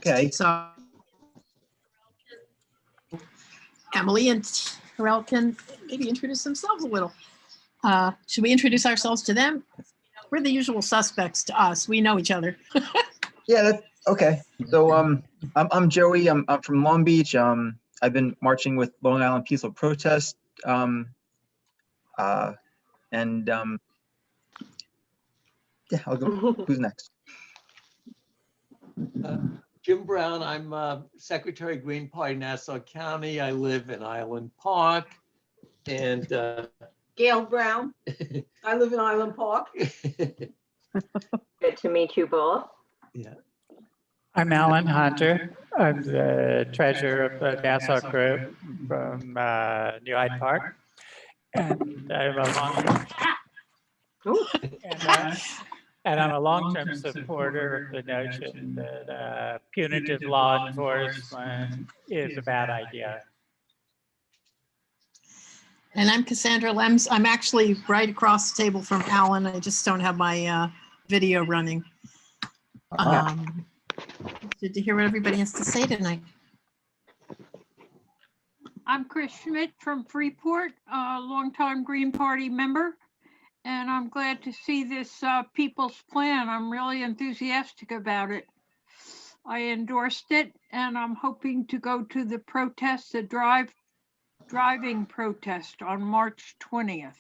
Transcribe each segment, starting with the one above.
Okay. So Emily and Tyrell can maybe introduce themselves a little. Should we introduce ourselves to them? We're the usual suspects to us. We know each other. Yeah, that's okay. So I'm Joey. I'm from Long Beach. I've been marching with Long Island Peaceful Protest. Yeah, I'll go. Who's next? Jim Brown, I'm Secretary Green Party, Nassau County. I live in Island Park. And Gail Brown. I live in Island Park. Good to meet you both. yeah. I'm Alan Hunter. I'm the treasurer of the Nassau group from New Hyde Park. And I'm a long-term supporter of the notion that punitive law enforcement is a bad idea. And I'm Cassandra Lems. I'm actually right across the table from Alan. I just don't have my video running. Good to hear what everybody has to say tonight. I'm Chris Schmidt from Freeport, a longtime Green Party member, and I'm glad to see this people's plan. I'm really enthusiastic about it. I endorsed it, and I'm hoping to go to the protest, the driving protest on March 20th.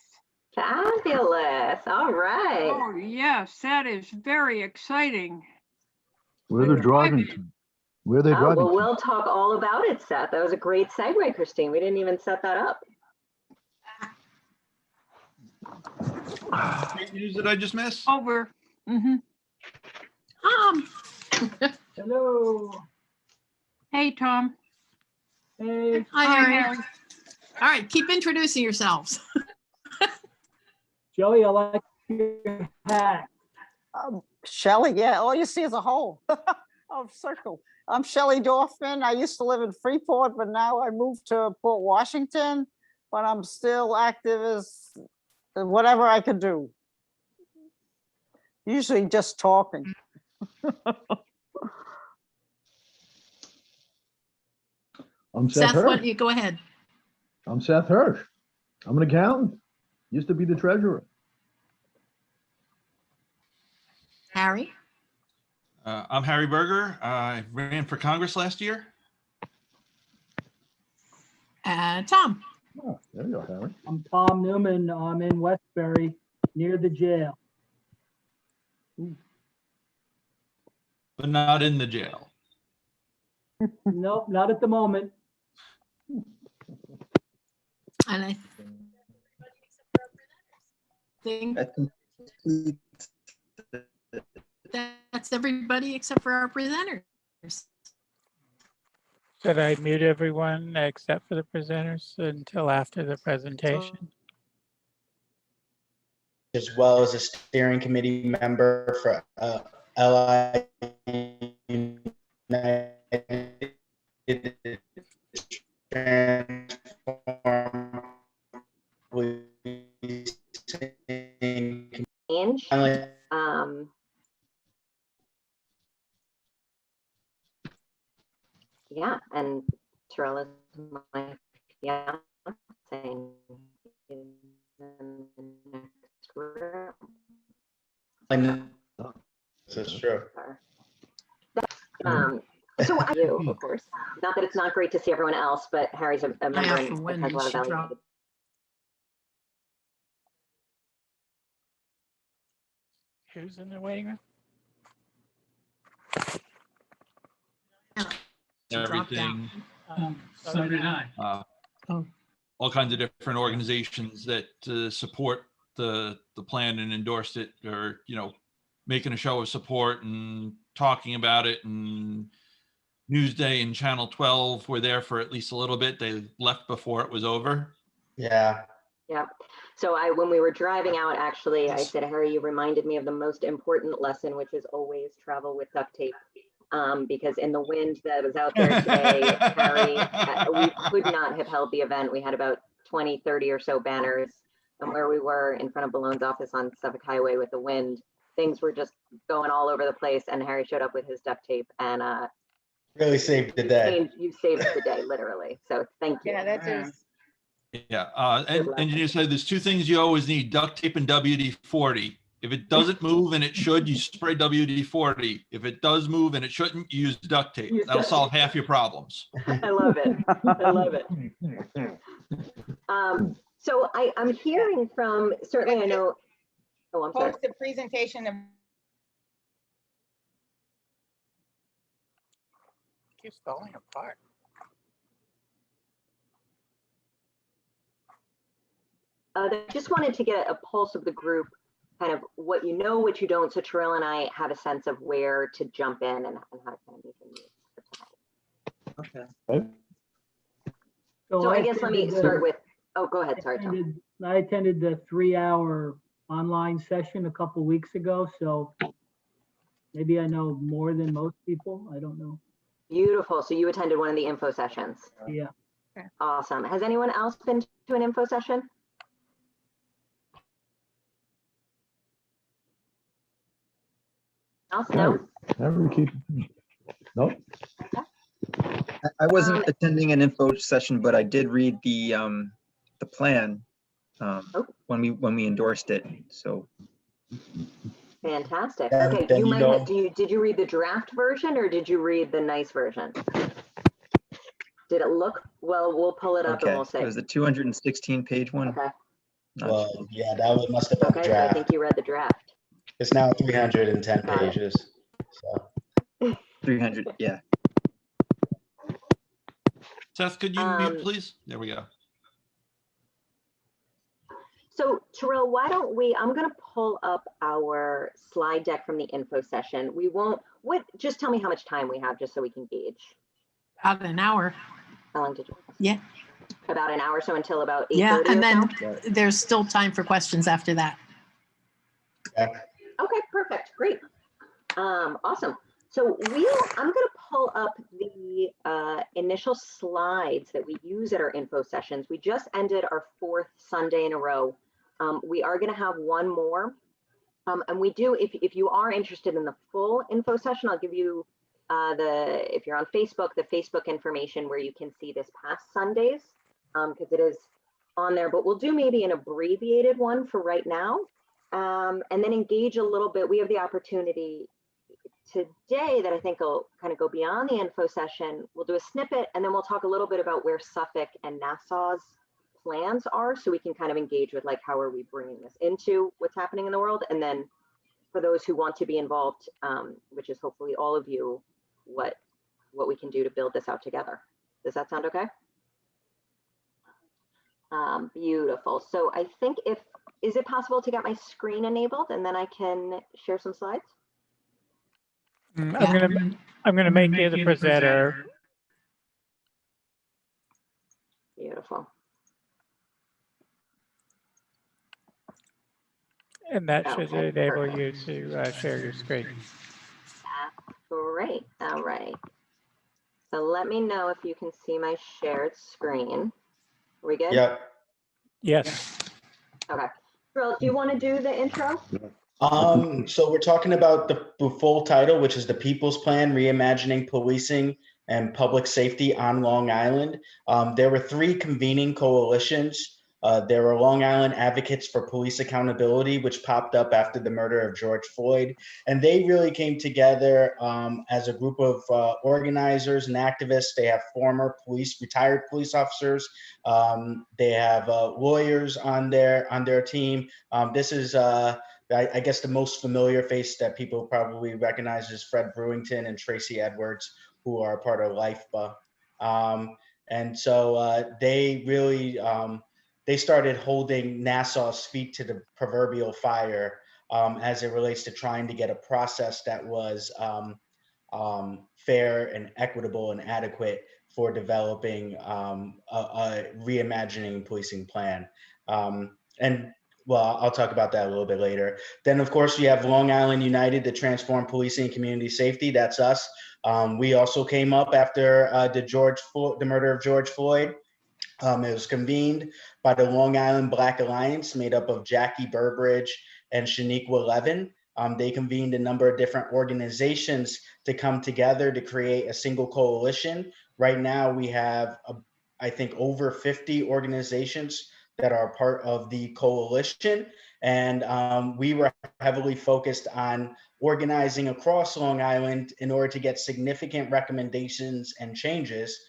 Fabulous. All right. Oh, yes, that is very exciting. Where they're driving to? Where they're driving Well, to? we'll talk all about it, Seth. That was a great segue, Christine. We didn't even set that up. Great news that I just missed. Over. Hello. Hey, Tom. Hey. Hi, Harry. All right, keep introducing yourselves. Joey, I like your hat. Shelley, yeah, all you see is a hole. Circle. I'm Shelley Dorfman. I used to live in Freeport, but now I moved to Port Washington, but I'm still active as whatever I can do. Usually just talking. I'm Seth Seth, why Hirsch. don't you go ahead? I'm Seth Hirsch. I'm an accountant. Used to be the treasurer. Harry? I'm Harry Berger. I ran for Congress last year. Tom? Oh, there you go, Harry. I'm Tom Newman. I'm in Westbury, near the jail. But not in the jail. Nope, not at the moment. And I think That completes that's everybody except for our presenters. Should I mute everyone except for the presenters until after the presentation? As well as a steering committee member for LI United Transform Change. Yeah, and Tyrell is my fiance in the next room. This is true. So you, of course, not that it's not great to see everyone else, but Harry's a member I and often wonder, has a lot of she value. dropped. Who's in the waiting room? She dropped Everything. So did I. All kinds of different organizations that support the plan and endorsed it, or making a show of support and talking about it. And Newsday and Channel 12 were there for at least a little bit. They left before it was over. Yeah. Yeah. So when we were driving out, actually, I said, Harry, you reminded me of the most important lesson, which is always travel with duct tape. Because in the wind that was out there today, Harry, we could not have held the event. We had about 20, 30 or so banners. And where we were in front of Ballone's office on Suffolk Highway with the wind, things were just going all over the place. And Harry showed up with his duct tape and Really saved the day. You saved the day, literally. So thank you. Yeah, that is. Yeah, Good luck. engineer said there's two things you always need: duct tape and WD-40. If it doesn't move and it should, you spray WD-40. If it does move and it shouldn't, you use duct tape. That'll solve half your problems. I love it. I love it. So I'm hearing from, certainly I know, oh, I'm sorry. Post the presentation of Keeps falling apart. I just wanted to get a pulse of the group, kind of what you know, what you don't, so Tyrell and I have a sense of where to jump in and how to kind of meet the needs for tonight. Okay. So I guess let me attended start with, oh, go ahead, sorry, Tom. I attended the 3-hour online session a couple weeks ago, so maybe I know more than most people. I don't know. Beautiful. So you attended one of the info sessions. Yeah. Awesome. Has anyone else been to an info session? Else? No? Never keep. Nope. I wasn't attending an info session, but I did read the plan when we endorsed it. So Fantastic. Then- Okay, then you you might don't- have, did you read the draft version or did you read the nice version? Did it look, well, we'll pull it up and okay, we'll it say. was the 216-page one. Okay, Not Well, sure. yeah, that must have been the okay, so I think draft. you read the draft. It's now 310 Got it. pages. So 300, yeah. Seth, could you mute, please? There we go. So Tyrell, why don't we, I'm gonna pull up our slide deck from the info session. We won't, just tell me how much time we have just so we can gauge. About an hour. How long did you? Yeah. About an hour, so until about 8:30 Yeah, and or then so? there's still time for questions after that. Okay, perfect, great. Awesome. So I'm gonna pull up the initial slides that we use at our info sessions. We just ended our 4th Sunday in a row. We are gonna have one more. And we do, if you are interested in the full info session, I'll give you if you're on Facebook, the Facebook information where you can see this past Sundays, because it is on there, but we'll do maybe an abbreviated one for right now. And then engage a little bit. We have the opportunity today that I think will kind of go beyond the info session. We'll do a snippet and then we'll talk a little bit about where Suffolk and Nassau's plans are, so we can kind of engage with like, how are we bringing this into what's happening in the world? And then for those who want to be involved, which is hopefully all of you, what we can do to build this out together. Does that sound okay? Beautiful. So I think is it possible to get my screen enabled and then I can share some slides? I'm gonna make you the presenter. Beautiful. And that should Okay, enable perfect. you to share your screen. That's great. All right. So let me know if you can see my shared screen. Are we good? Yep. Yes. Okay. Tyrell, do you want to do the intro? So we're talking about the full title, which is the People's Plan, Reimagining Policing and Public Safety on Long Island. There were 3 convening coalitions. There were Long Island Advocates for Police Accountability, which popped up after the murder of George Floyd. And they really came together as a group of organizers and activists. They have former retired police officers. They have lawyers on their team. This is, I guess, the most familiar face that people probably recognize is Fred Brewington and Tracy Edwards, who are part of LIFEBA. And so they really, they started holding Nassau's feet to the proverbial fire as it relates to trying to get a process that was fair and equitable and adequate for developing a reimagining policing plan. And well, I'll talk about that a little bit later. Then, of course, you have Long Island United to Transform Policing and Community Safety. That's us. We also came up after the murder of George Floyd. It was convened by the Long Island Black Alliance, made up of Jackie Burbridge and Shaniqua Levin. They convened a number of different organizations to come together to create a single coalition. Right now, we have, I think, over 50 organizations that are part of the coalition. And we were heavily focused on organizing across Long Island in order to get significant recommendations and changes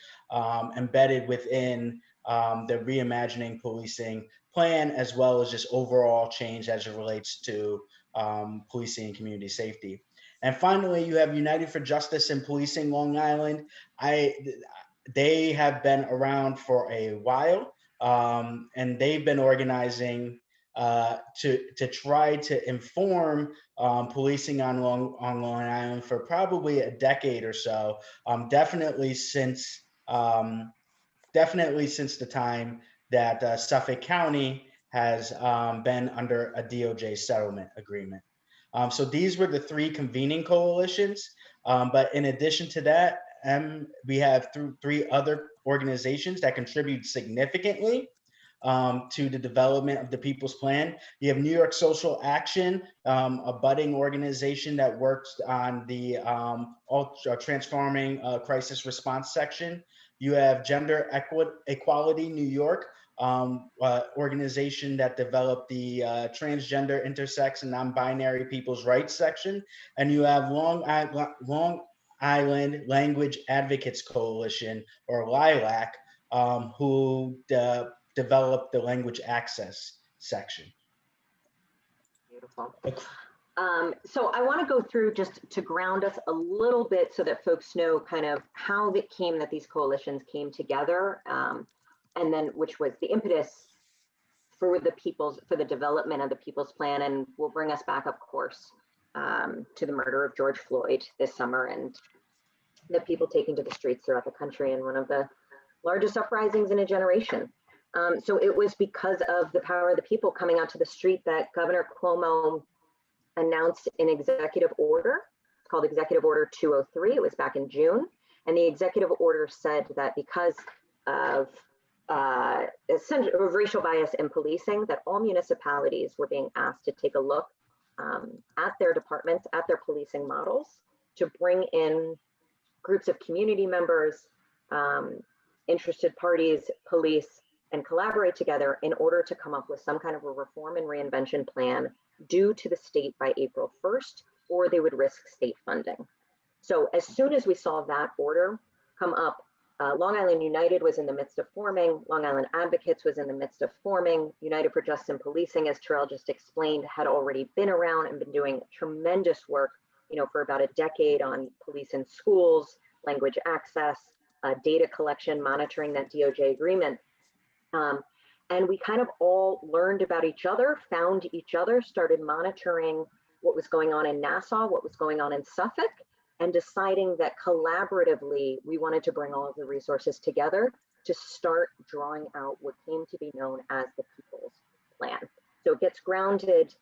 embedded within the Reimagining Policing plan, as well as just overall change as it relates to policing and community safety. And finally, you have United for Justice in Policing Long Island. They have been around for a while, and they've been organizing to try to inform policing on Long Island for probably a decade or so. Definitely since the time that Suffolk County has been under a DOJ settlement agreement. So these were the three convening coalitions. But in addition to that, we have three other organizations that contribute significantly to the development of the People's Plan. You have New York Social Action, a budding organization that works on the transforming crisis response section. You have Gender Equality New York, organization that developed the transgender, intersex, and non-binary people's rights section. And you have Long Island Language Advocates Coalition, or LILAC, who developed the language access section. Beautiful. So I want to go through just to ground us a little bit so that folks know kind of how it came that these coalitions came together, and then which was the impetus for the development of the People's Plan, and will bring us back, of course, to the murder of George Floyd this summer and the people taken to the streets throughout the country in one of the largest uprisings in a generation. So it was because of the power of the people coming out to the street that Governor Cuomo announced an executive order called Executive Order 203. It was back in June. And the executive order said that because of racial bias in policing, that all municipalities were being asked to take a look at their departments, at their policing models, to bring in groups of community members, interested parties, police, and collaborate together in order to come up with some kind of a reform and reinvention plan due to the state by April 1st, or they would risk state funding. So as soon as we saw that order come up, Long Island United was in the midst of forming, Long Island Advocates was in the midst of forming, United for Justice in Policing, as Tyrell just explained, had already been around and been doing tremendous work, for about a decade on police in schools, language access, data collection, monitoring that DOJ agreement. And we kind of all learned about each other, found each other, started monitoring what was going on in Nassau, what was going on in Suffolk, and deciding that collaboratively, we wanted to bring all of the resources together to start drawing out what came to be known as the People's Plan. So it gets grounded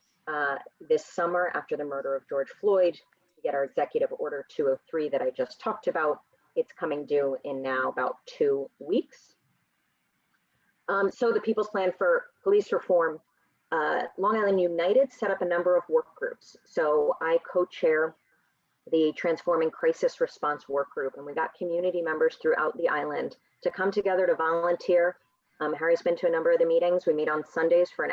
this summer after the murder of George Floyd. We get our Executive Order 203 that I just talked about. It's coming due in now about 2 weeks. So the People's Plan for Police Reform, Long Island United set up a number of work groups. So I co-chair the Transforming Crisis Response Work Group, and we got community members throughout the island to come together to volunteer. Harry's been to a number of the meetings. We meet on Sundays for an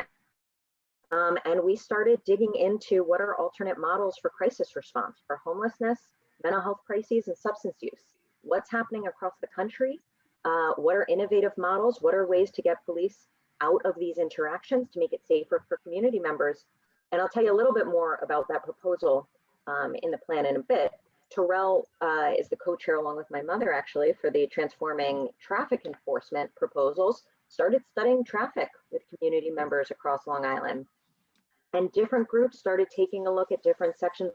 hour. And we started digging into what are alternate models for crisis response for homelessness, mental health crises, and substance use. What's happening across the country? What are innovative models? What are ways to get police out of these interactions to make it safer for community members? And I'll tell you a little bit more about that proposal in the plan in a bit. Tyrell is the co-chair, along with my mother, actually, for the Transforming Traffic Enforcement proposals, started studying traffic with community members across Long Island. And different groups started taking a look at different sections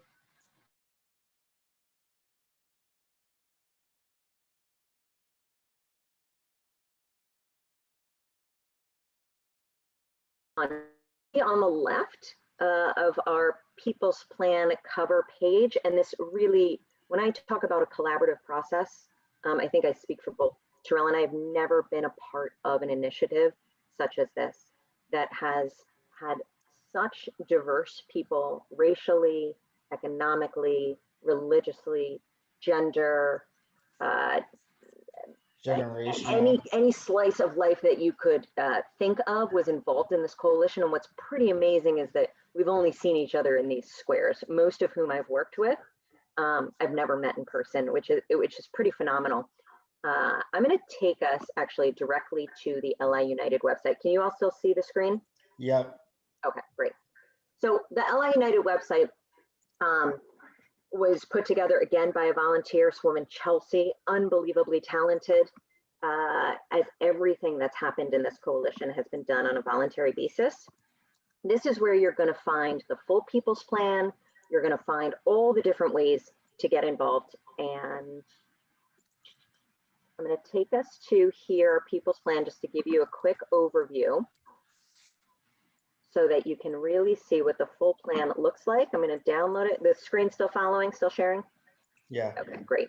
on the left of our People's Plan cover page. And this really, when I talk about a collaborative process, I think I speak for both Tyrell and I have never been a part of an initiative such as this that has had such diverse people, racially, economically, religiously, gender, Generational. any slice of life that you could think of was involved in this coalition. And what's pretty amazing is that we've only seen each other in these squares, most of whom I've worked with. I've never met in person, which is pretty phenomenal. I'm going to take us actually directly to the LI United website. Can you all still see the screen? Yep. Okay, great. So the LI United website was put together again by a volunteer, this woman, Chelsea, unbelievably talented, as everything that's happened in this coalition has been done on a voluntary basis. This is where you're going to find the full People's Plan. You're going to find all the different ways to get involved. And I'm going to take us to here, People's Plan, just to give you a quick overview so that you can really see what the full plan looks like. I'm going to download it. The screen's still following, still sharing? Yeah. Okay, great.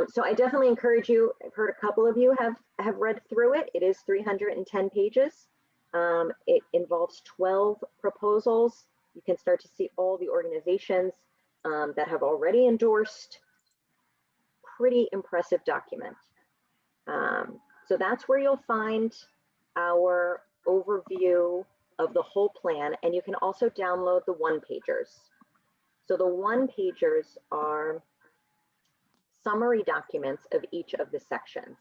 So I definitely encourage you, I've heard a couple of you have read through it. It is 310 pages. It involves 12 proposals. You can start to see all the organizations that have already endorsed. Pretty impressive document. So that's where you'll find our overview of the whole plan, and you can also download the one-pagers. So the one-pagers are summary documents of each of the sections.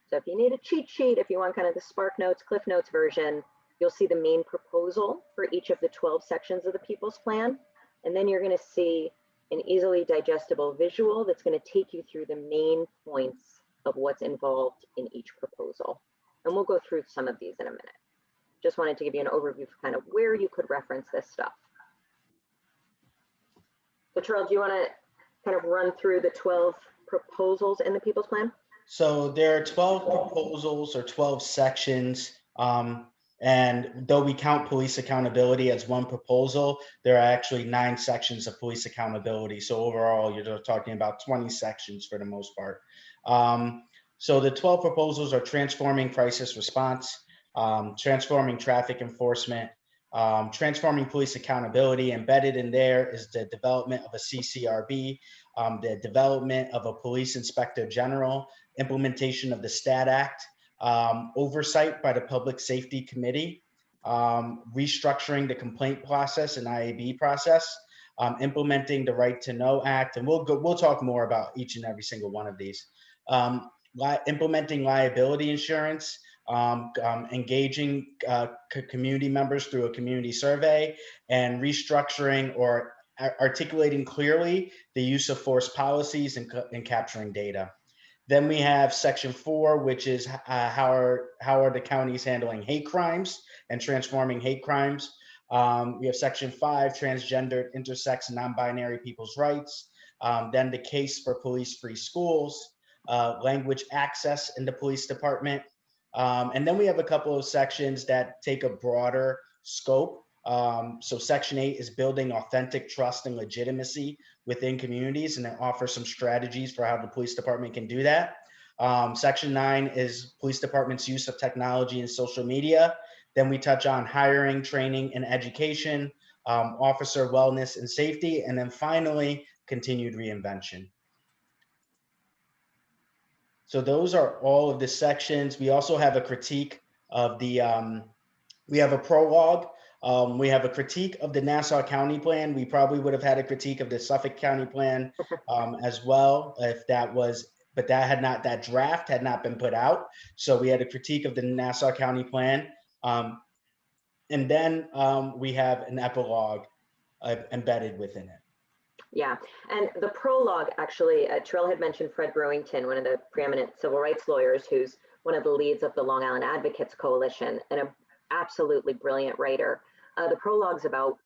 So if you need a cheat sheet, if you want kind of the Spark Notes, Cliff Notes version, you'll see the main proposal for each of the 12 sections of the People's Plan. And then you're going to see an easily digestible visual that's going to take you through the main points of what's involved in each proposal. And we'll go through some of these in a minute. Just wanted to give you an overview for kind of where you could reference this stuff. So Tyrell, do you want to kind of run through the 12 proposals in the People's Plan? So there are 12 proposals or 12 sections. And though we count police accountability as one proposal, there are actually 9 sections of police accountability. So overall, you're talking about 20 sections for the most part. So the 12 proposals are transforming crisis response, transforming traffic enforcement, transforming police accountability. Embedded in there is the development of a CCRB, the development of a police inspector general, implementation of the STAT Act, oversight by the Public Safety Committee, restructuring the complaint process and IAB process, implementing the Right to Know Act, and we'll talk more about each and every single one of these. Implementing liability insurance, engaging community members through a community survey, and restructuring or articulating clearly the use of force policies and capturing data. Then we have section 4, which is how are the counties handling hate crimes and transforming hate crimes. We have section 5, transgender, intersex, non-binary people's rights. Then the case for police-free schools, language access in the police department. And then we have a couple of sections that take a broader scope. So section 8 is building authentic trust and legitimacy within communities, and it offers some strategies for how the police department can do that. Section 9 is police department's use of technology and social media. Then we touch on hiring, training, and education, officer wellness and safety, and then finally, continued reinvention. So those are all of the sections. We also have a critique of the, we have a prologue. We have a critique of the Nassau County Plan. We probably would have had a critique of the Suffolk County Plan as well, if that was, but that draft had not been put out. So we had a critique of the Nassau County Plan. And then we have an epilogue embedded within it. Yeah, and the prologue, actually, Tyrell had mentioned Fred Brewington, one of the preeminent civil rights lawyers, who's one of the leads of the Long Island Advocates Coalition and an absolutely brilliant writer. The prologue's about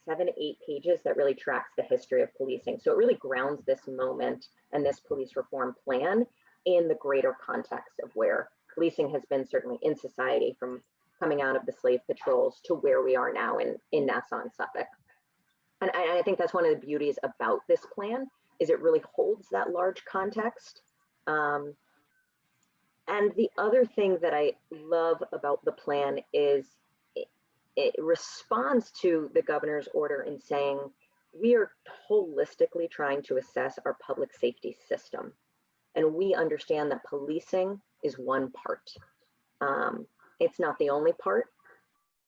7 to 8 pages that really tracks the history of policing. So it really grounds this moment and this police reform plan in the greater context of where policing has been certainly in society from coming out of the slave patrols to where we are now in Nassau and Suffolk. And I think that's one of the beauties about this plan is it really holds that large context. And the other thing that I love about the plan is it responds to the governor's order in saying, we are holistically trying to assess our public safety system. And we understand that policing is one part. It's not the only part.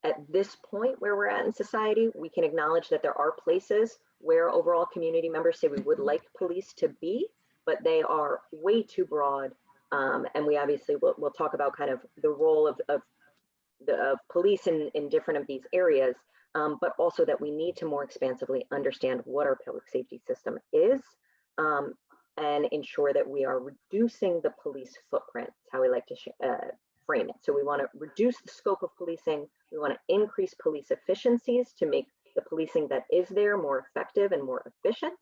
At this point where we're at in society, we can acknowledge that there are places where overall community members say we would like police to be, but they are way too broad. And we obviously we'll talk about kind of the role of police in different of these areas, but also that we need to more expansively understand what our public safety system is, and ensure that we are reducing the police footprint. That's how we like to frame it. So we want to reduce the scope of policing. We want to increase police efficiencies to make the policing that is there more effective and more efficient.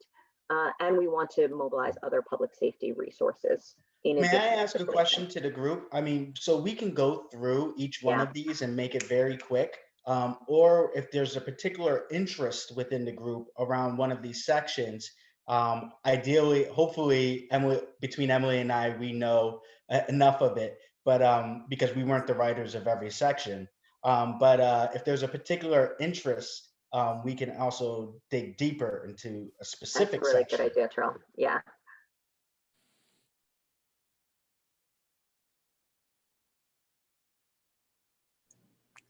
And we want to mobilize other public safety resources. May I ask a question to the group? I mean, so we can go through each one of these and make it very quick. Or if there's a particular interest within the group around one of these sections, ideally, hopefully, between Emily and I, we know enough of it, but because we weren't the writers of every section. But if there's a particular interest, we can also dig deeper into a specific That's a really section. good idea, Tyrell. Yeah.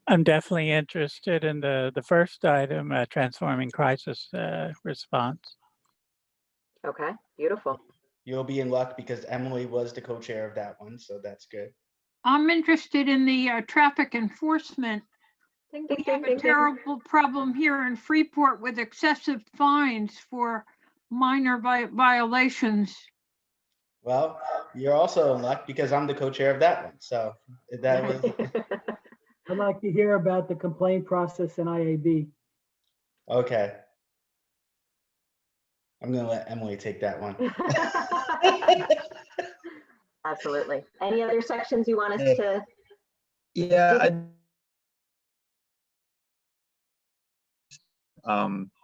I'm definitely interested in the first item, transforming crisis response. Okay, beautiful. You'll be in luck because Emily was the co-chair of that one, so that's good. I'm interested in the traffic enforcement. Ding, We ding, have ding, a ding, ding. terrible problem here in Freeport with excessive fines for minor violations. Well, you're also in luck because I'm the co-chair of that one. So that was I'd like to hear about the complaint process in IAB. okay. I'm gonna let Emily take that one. Absolutely. Any other sections you want us to? Yeah,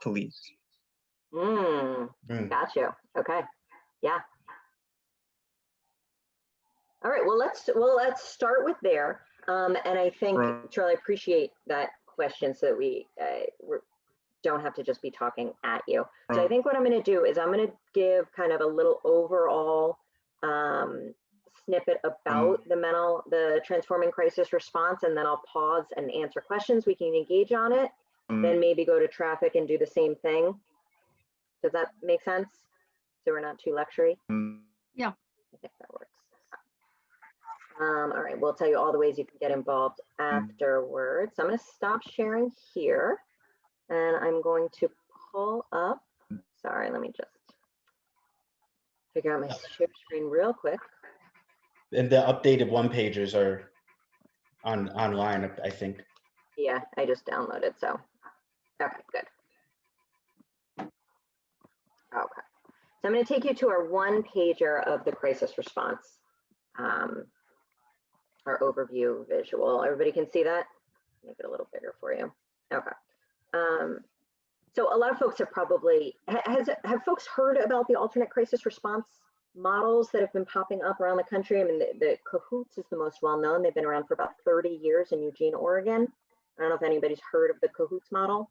police. Got you. Okay. Yeah. All right. Well, let's start with there. And I think, Charlie, I appreciate that question so that we don't have to just be talking at you. So I think what I'm going to do is I'm going to give kind of a little overall snippet about the transforming crisis response, and then I'll pause and answer questions. We can engage on it, then maybe go to traffic and do the same thing. Does that make sense? So we're not too lectury? Yeah. I think that works. All right, we'll tell you all the ways you can get involved afterwards. So I'm going to stop sharing here, and I'm going to pull up. Sorry, let me just figure out my share screen real quick. And the updated one-pagers are online, I think. Yeah, I just downloaded, so. Okay, good. Okay, so I'm going to take you to our one-pager of the crisis response. Our overview visual. Everybody can see that? Make it a little bigger for you. Okay. So a lot of folks have probably, have folks heard about the alternate crisis response models that have been popping up around the country? I mean, the CAHOOTS is the most well-known. They've been around for about 30 years in Eugene, Oregon. I don't know if anybody's heard of the CAHOOTS model.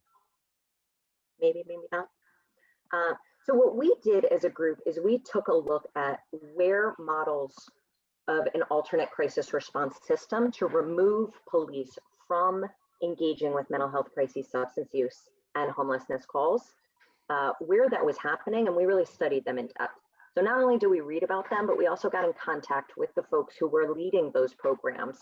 Maybe, maybe not. So what we did as a group is we took a look at where models of an alternate crisis response system to remove police from engaging with mental health crises, substance use, and homelessness calls, where that was happening, and we really studied them in depth. So not only do we read about them, but we also got in contact with the folks who were leading those programs,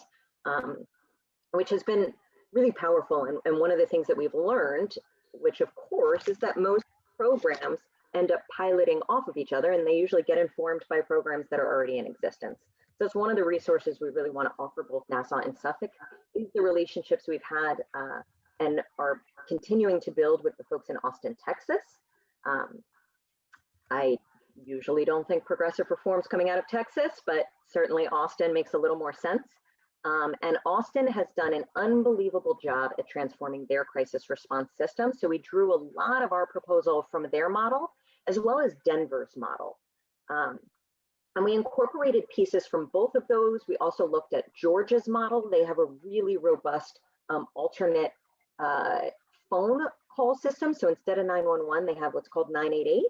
which has been really powerful. And one of the things that we've learned, which of course, is that most programs end up piloting off of each other, and they usually get informed by programs that are already in existence. So it's one of the resources we really want to offer both Nassau and Suffolk, is the relationships we've had and are continuing to build with the folks in Austin, Texas. I usually don't think progressive reform's coming out of Texas, but certainly Austin makes a little more sense. And Austin has done an unbelievable job at transforming their crisis response system. So we drew a lot of our proposal from their model, as well as Denver's model. And we incorporated pieces from both of those. We also looked at Georgia's model. They have a really robust alternate phone call system. So instead of 911, they have what's called 988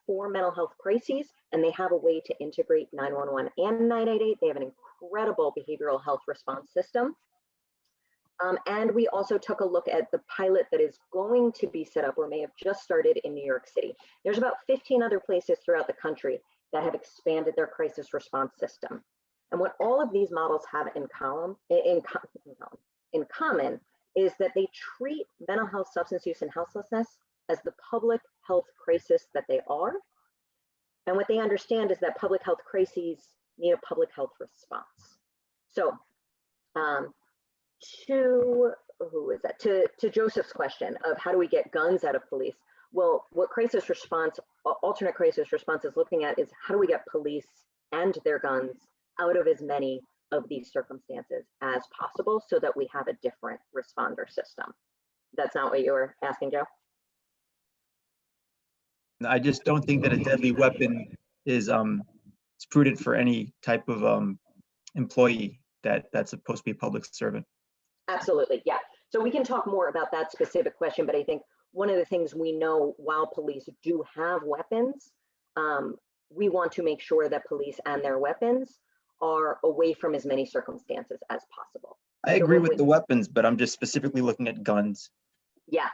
for mental health crises, and they have a way to integrate 911 and 988. They have an incredible behavioral health response system. And we also took a look at the pilot that is going to be set up or may have just started in New York City. There's about 15 other places throughout the country that have expanded their crisis response system. And what all of these models have in common is that they treat mental health, substance use, and houselessness as the public health crisis that they are. And what they understand is that public health crises need a public health response. So to Joseph's question of how do we get guns out of police? Well, what crisis response, alternate crisis response is looking at is how do we get police and their guns out of as many of these circumstances as possible so that we have a different responder system. That's not what you were asking, Joe? I just don't think that a deadly weapon is prudent for any type of employee that's supposed to be a public servant. Absolutely, yeah. So we can talk more about that specific question, but I think one of the things we know while police do have weapons, we want to make sure that police and their weapons are away from as many circumstances as possible. I agree with the weapons, but I'm just specifically looking at guns. Yeah,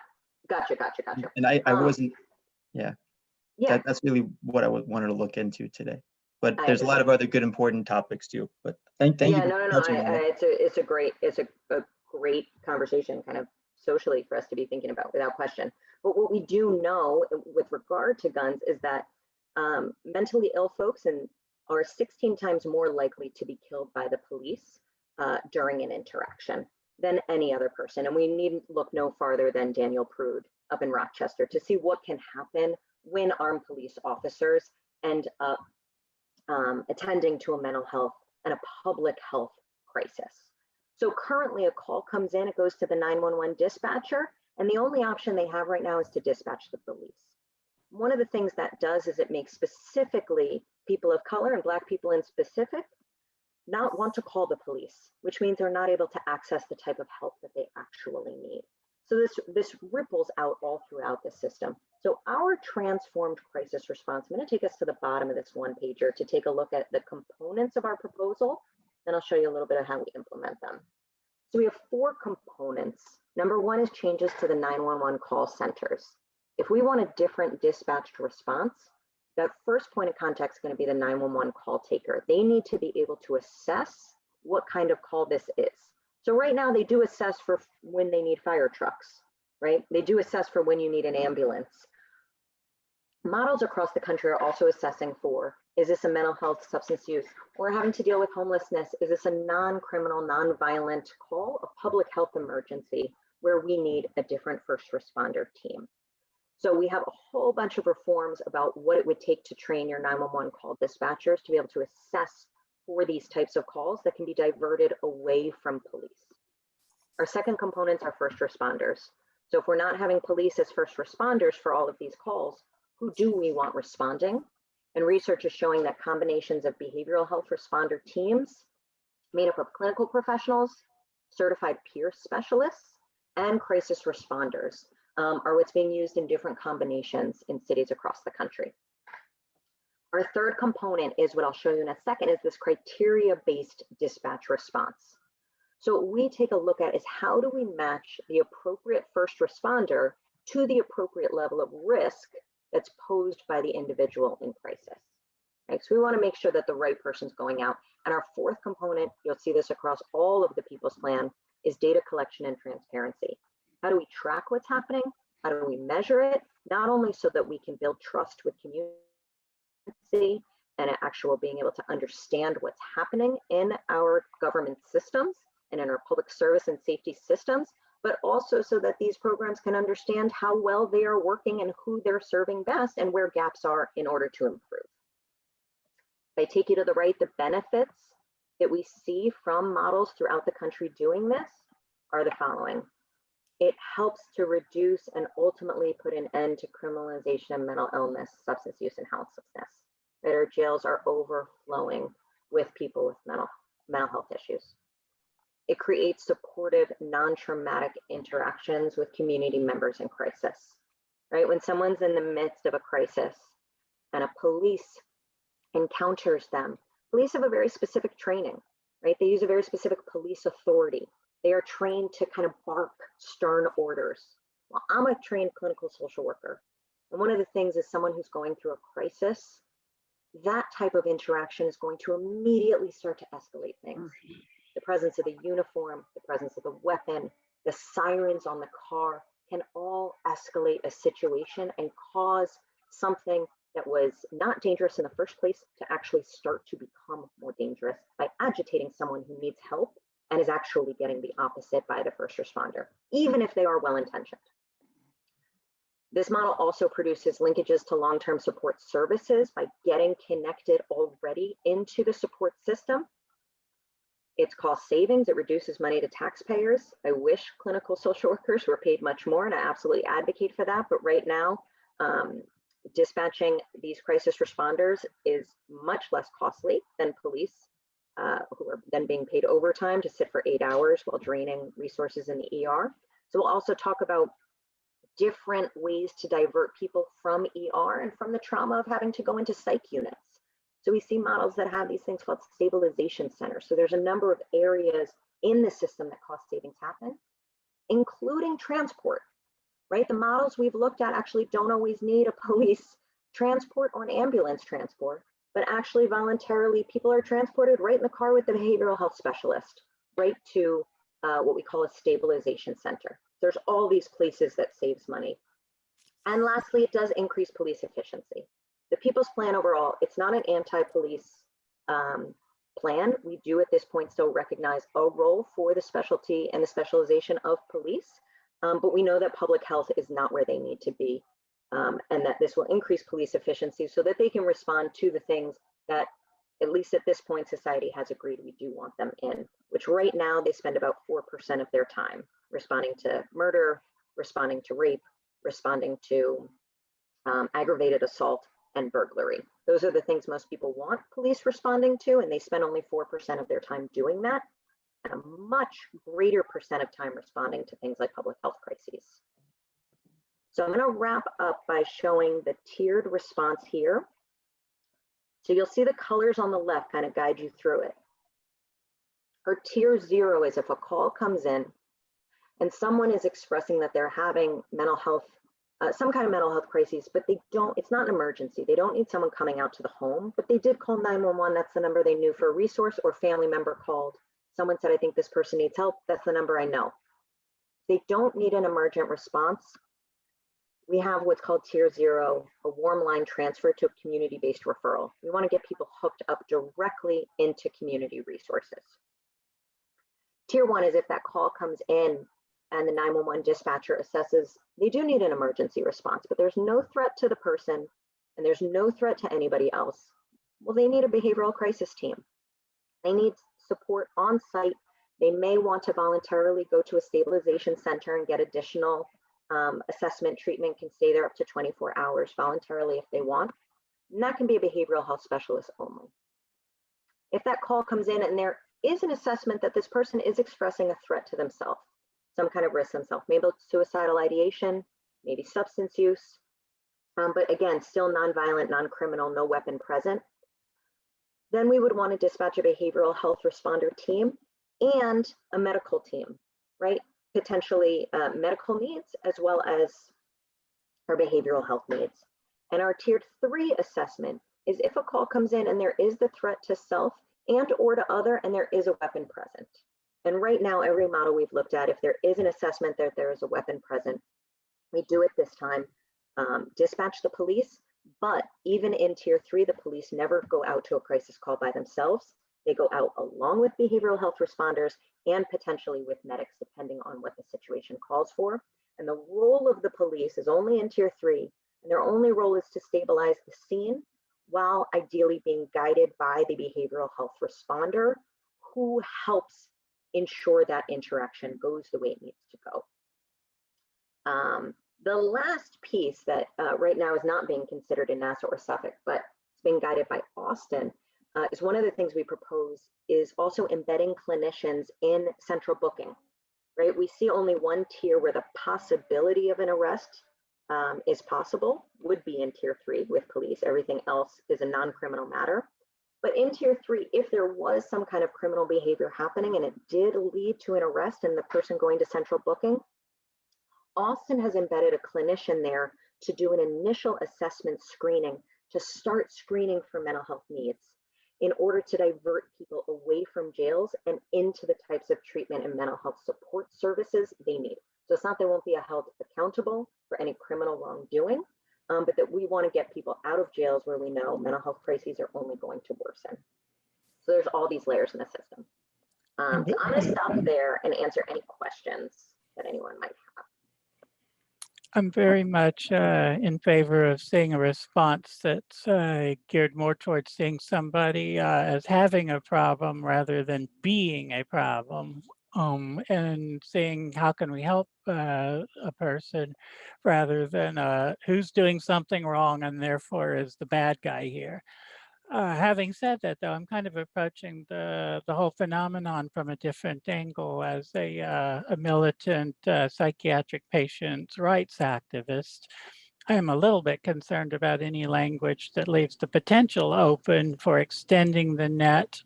gotcha. And I wasn't, yeah. That's really what I wanted to look into today. But I there's a lot of other good important topics too. But thank you. Yeah, no. It's a great conversation, kind of socially, for us to be thinking about, without question. But what we do know with regard to guns is that mentally ill folks are 16 times more likely to be killed by the police during an interaction than any other person. And we needn't look no farther than Daniel Prude up in Rochester to see what can happen when armed police officers end up attending to a mental health and a public health crisis. So currently a call comes in, it goes to the 911 dispatcher, and the only option they have right now is to dispatch the police. One of the things that does is it makes specifically people of color and Black people in specific not want to call the police, which means they're not able to access the type of help that they actually need. So this ripples out all throughout the system. So our transformed crisis response, I'm going to take us to the bottom of this one pager to take a look at the components of our proposal. Then I'll show you a little bit of how we implement them. So we have 4 components. Number 1 is changes to the 911 call centers. If we want a different dispatched response, that first point of contact is going to be the 911 call taker. They need to be able to assess what kind of call this is. So right now they do assess for when they need fire trucks, right? They do assess for when you need an ambulance. Models across the country are also assessing for, is this a mental health, substance use, or having to deal with homelessness? Is this a non-criminal, non-violent call, a public health emergency where we need a different first responder team? So we have a whole bunch of reforms about what it would take to train your 911 call dispatchers to be able to assess for these types of calls that can be diverted away from police. Our second components are first responders. So if we're not having police as first responders for all of these calls, who do we want responding? And research is showing that combinations of behavioral health responder teams made up of clinical professionals, certified peer specialists, and crisis responders are what's being used in different combinations in cities across the country. Our third component is what I'll show you in a second, is this criteria-based dispatch response. So what we take a look at is how do we match the appropriate first responder to the appropriate level of risk that's posed by the individual in crisis. Right? So we want to make sure that the right person's going out. And our fourth component, you'll see this across all of the People's Plan, is data collection and transparency. How do we track what's happening? How do we measure it? Not only so that we can build trust with community and actual being able to understand what's happening in our government systems and in our public service and safety systems, but also so that these programs can understand how well they are working and who they're serving best and where gaps are in order to improve. If I take you to the right, the benefits that we see from models throughout the country doing this are the following. It helps to reduce and ultimately put an end to criminalization of mental illness, substance use, and houselessness. That our jails are overflowing with people with mental health issues. It creates supportive, non-traumatic interactions with community members in crisis, right? When someone's in the midst of a crisis and a police encounters them, police have a very specific training, right? They use a very specific police authority. They are trained to kind of bark stern orders. Well, I'm a trained clinical social worker. And one of the things is someone who's going through a crisis, that type of interaction is going to immediately start to escalate things. The presence of the uniform, the presence of the weapon, the sirens on the car can all escalate a situation and cause something that was not dangerous in the first place to actually start to become more dangerous by agitating someone who needs help and is actually getting the opposite by the first responder, even if they are well-intentioned. This model also produces linkages to long-term support services by getting connected already into the support system. It's cost savings, it reduces money to taxpayers. I wish clinical social workers were paid much more, and I absolutely advocate for that, but right now, dispatching these crisis responders is much less costly than police, who are then being paid overtime to sit for 8 hours while draining resources in the ER. So we'll also talk about different ways to divert people from ER and from the trauma of having to go into psych units. So we see models that have these things called stabilization centers. So there's a number of areas in the system that cost savings happen, including transport, right? The models we've looked at actually don't always need a police transport or an ambulance transport, but actually voluntarily people are transported right in the car with the behavioral health specialist, right to what we call a stabilization center. There's all these places that saves money. And lastly, it does increase police efficiency. The People's Plan overall, it's not an anti-police plan. We do at this point still recognize a role for the specialty and the specialization of police, but we know that public health is not where they need to be, and that this will increase police efficiency so that they can respond to the things that, at least at this point, society has agreed we do want them in, which right now they spend about 4% of their time responding to murder, responding to rape, responding to aggravated assault, and burglary. Those are the things most people want police responding to, and they spend only 4% of their time doing that, and a much greater percent of time responding to things like public health crises. So I'm going to wrap up by showing the tiered response here. So you'll see the colors on the left kind of guide you through it. Or tier 0 is if a call comes in and someone is expressing that they're having mental health, some kind of mental health crises, but they don't, it's not an emergency. They don't need someone coming out to the home, but they did call 911. That's the number they knew for a resource, or family member called. Someone said, I think this person needs help. That's the number I know. They don't need an emergent response. We have what's called tier 0, a warm line transfer to a community-based referral. We want to get people hooked up directly into community resources. Tier 1 is if that call comes in and the 911 dispatcher assesses they do need an emergency response, but there's no threat to the person and there's no threat to anybody else. Well, they need a behavioral crisis team. They need support on site. They may want to voluntarily go to a stabilization center and get additional assessment treatment, can stay there up to 24 hours voluntarily if they want. And that can be a behavioral health specialist only. If that call comes in and there is an assessment that this person is expressing a threat to themselves, some kind of risk themselves, maybe it's suicidal ideation, maybe substance use, but again, still non-violent, non-criminal, no weapon present, then we would want to dispatch a behavioral health responder team and a medical team, right? Potentially medical needs as well as our behavioral health needs. And our tier 3 assessment is if a call comes in and there is the threat to self and or to other and there is a weapon present. And right now, every model we've looked at, if there is an assessment that there is a weapon present, we do it this time, dispatch the police, but even in tier 3, the police never go out to a crisis call by themselves. They go out along with behavioral health responders and potentially with medics, depending on what the situation calls for. And the role of the police is only in tier 3, and their only role is to stabilize the scene while ideally being guided by the behavioral health responder who helps ensure that interaction goes the way it needs to go. The last piece that right now is not being considered in Nassau or Suffolk, but it's being guided by Austin, is one of the things we propose is also embedding clinicians in central booking, right? We see only one tier where the possibility of an arrest is possible, would be in tier 3 with police. Everything else is a non-criminal matter. But in tier 3, if there was some kind of criminal behavior happening and it did lead to an arrest and the person going to central booking, Austin has embedded a clinician there to do an initial assessment screening, to start screening for mental health needs in order to divert people away from jails and into the types of treatment and mental health support services they need. So it's not they won't be held accountable for any criminal wrongdoing, but that we want to get people out of jails where we know mental health crises are only going to worsen. So there's all these layers in the system. So I'm going to stop there and answer any questions that anyone might have. I'm very much in favor of seeing a response that's geared more towards seeing somebody as having a problem rather than being a problem, and seeing how can we help a person rather than who's doing something wrong and therefore is the bad guy here. Having said that, though, I'm kind of approaching the whole phenomenon from a different angle as a militant psychiatric patients' rights activist. I am a little bit concerned about any language that leaves the potential open for extending the net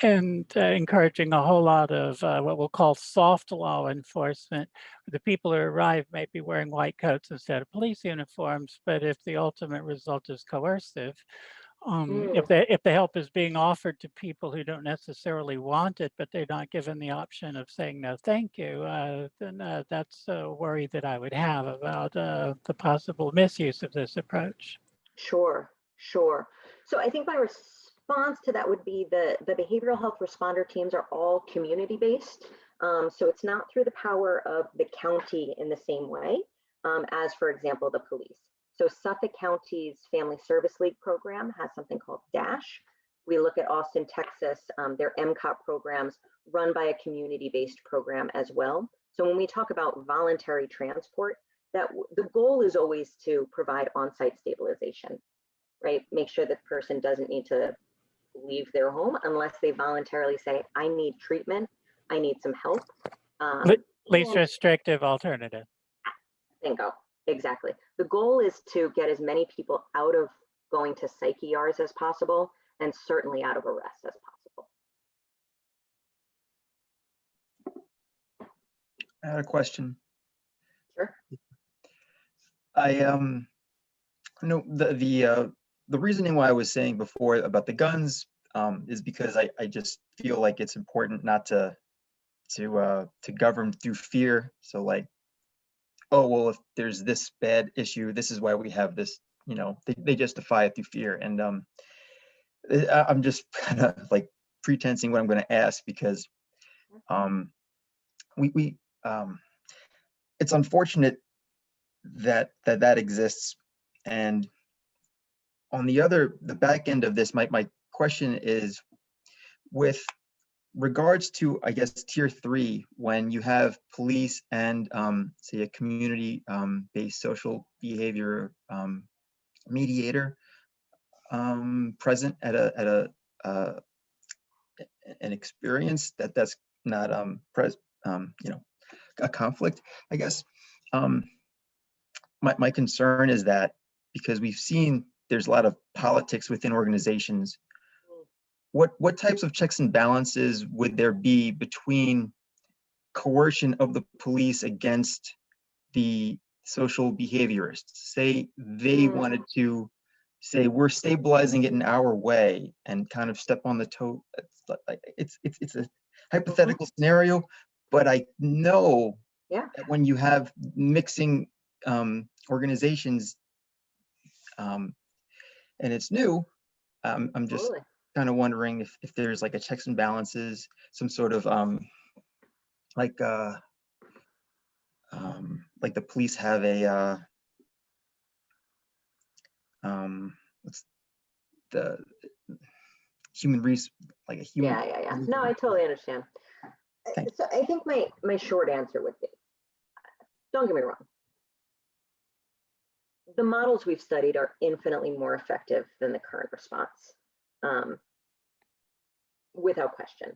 and encouraging a whole lot of what we'll call soft law enforcement. The people who arrive may be wearing white coats instead of police uniforms, but if the ultimate result is coercive, if the help is being offered to people who don't necessarily want it, but they're not given the option of saying no, thank you, then that's a worry that I would have about the possible misuse of this approach. Sure. So I think my response to that would be the behavioral health responder teams are all community-based. So it's not through the power of the county in the same way as, for example, the police. So Suffolk County's Family Service League program has something called DASH. We look at Austin, Texas, their MCOT programs run by a community-based program as well. So when we talk about voluntary transport, that the goal is always to provide on-site stabilization, right? Make sure that the person doesn't need to leave their home unless they voluntarily say, I need treatment, I need some help. Least restrictive alternative. Bingo. Exactly. The goal is to get as many people out of going to psych ERs as possible, and certainly out of arrest as possible. I had a question. Sure. No, the reasoning why I was saying before about the guns is because I just feel like it's important not to govern through fear. So like, oh, well, if there's this bad issue, this is why we have this, they justify it through fear. And I'm just kind of like pretensing what I'm going to ask because it's unfortunate that exists. And on the back end of this, my question is with regards to, I guess, tier 3, when you have police and say a community based social behavior mediator present at an experience that's not a conflict, I guess. My concern is that because we've seen there's a lot of politics within organizations, what types of checks and balances would there be between coercion of the police against the social behaviorists? Say they wanted to say we're stabilizing it in our way and kind of step on the toe. It's a hypothetical scenario, but I know that when you have mixing organizations and it's new, I'm just kind of wondering if there's like a checks and balances, some sort of like the police have a what's the human like a human. Yeah. No, I totally understand. Thanks. So I think my short answer would be, don't get me wrong. The models we've studied are infinitely more effective than the current response. without question.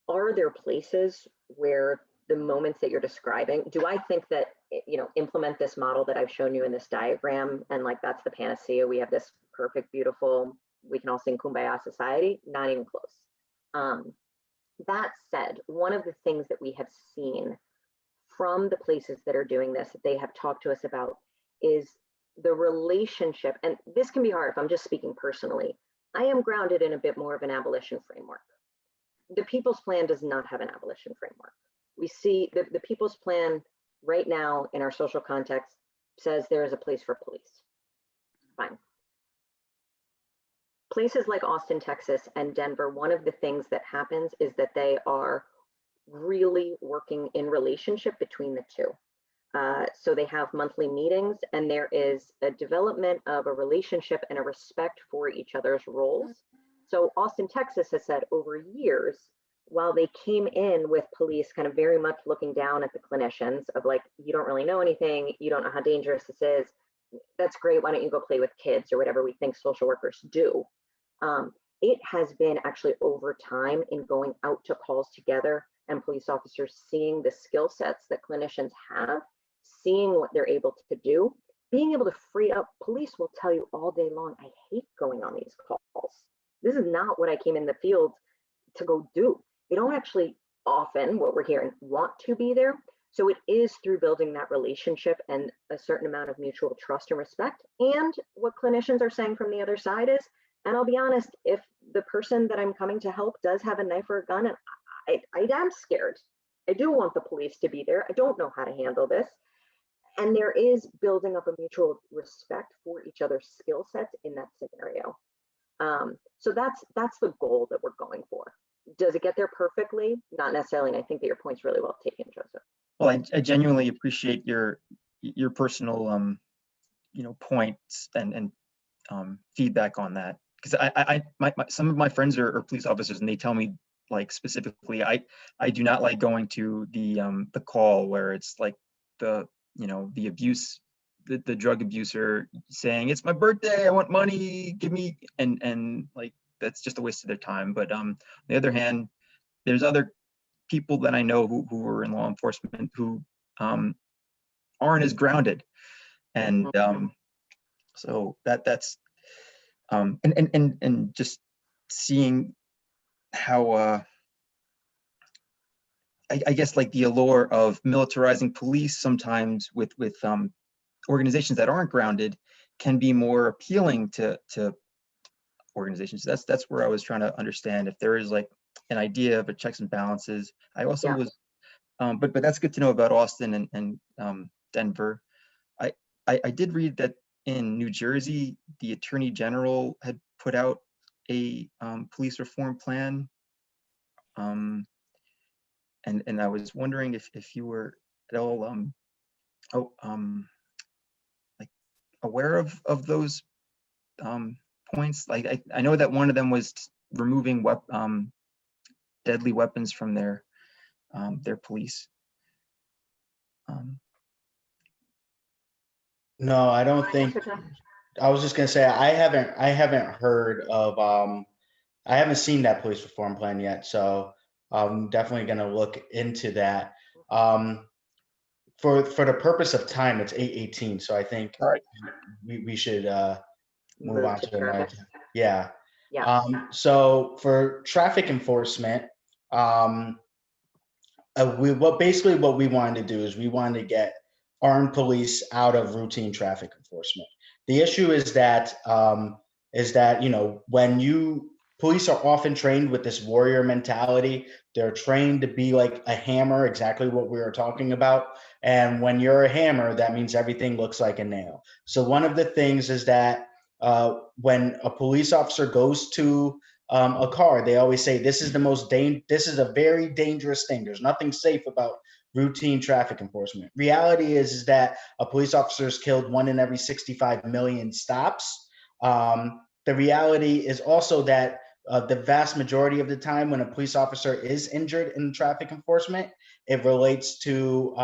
Are there places where the moments that you're describing, do I think that, implement this model that I've shown you in this diagram, and like that's the panacea, we have this perfect, beautiful, we can all sing Kumbaya society? Not even close. That said, one of the things that we have seen from the places that are doing this, that they have talked to us about, is the relationship, and this can be hard if I'm just speaking personally. I am grounded in a bit more of an abolition framework. The People's Plan does not have an abolition framework. We see the People's Plan right now in our social context says there is a place for police. Fine. Places like Austin, Texas and Denver, one of the things that happens is that they are really working in relationship between the two. So they have monthly meetings, and there is a development of a relationship and a respect for each other's roles. So Austin, Texas has said over years, while they came in with police kind of very much looking down at the clinicians of like, you don't really know anything, you don't know how dangerous this is, that's great, why don't you go play with kids or whatever we think social workers do. It has been actually over time in going out to calls together and police officers seeing the skill sets that clinicians have, seeing what they're able to do, being able to free up. Police will tell you all day long, I hate going on these calls. This is not what I came in the field to go do. They don't actually often, what we're hearing, want to be there. So it is through building that relationship and a certain amount of mutual trust and respect. And what clinicians are saying from the other side is, and I'll be honest, if the person that I'm coming to help does have a knife or a gun, and I am scared, I do want the police to be there. I don't know how to handle this. And there is building up a mutual respect for each other's skill sets in that scenario. So that's the goal that we're going for. Does it get there perfectly? Not necessarily. And I think that your point's really well taken, Joseph. Well, I genuinely appreciate your personal points and feedback on that, because some of my friends are police officers, and they tell me, like, specifically, I do not like going to the call where it's like the abuse, the drug abuser saying, it's my birthday, I want money, give me, and like, that's just a waste of their time. But on the other hand, there's other people that I know who are in law enforcement who aren't as grounded, and so that's and just seeing how I guess, like, the allure of militarizing police sometimes with organizations that aren't grounded can be more appealing to organizations. That's where I was trying to understand if there is like an idea of a checks and balances. I also was, but that's good to know about Austin and Denver. I did read that in New Jersey, the Attorney General had put out a police reform plan. And I was wondering if you were at all like aware of those points. Like, I know that one of them was removing deadly weapons from their police. No, I don't think. I was just gonna say I haven't heard of I haven't seen that police reform plan yet, so I'm definitely gonna look into that. For the purpose of time, it's 8:18, so I think we should move on to another. Yeah. So for traffic enforcement, what we wanted to do is we wanted to get armed police out of routine traffic enforcement. The issue is that when police are often trained with this warrior mentality. They're trained to be like a hammer, exactly what we were talking about. And when you're a hammer, that means everything looks like a nail. So one of the things is that when a police officer goes to a car, they always say, this is a very dangerous thing. There's nothing safe about routine traffic enforcement. Reality is that a police officer is killed 1 in every 65 million stops. The reality is also that the vast majority of the time when a police officer is injured in traffic enforcement, it relates to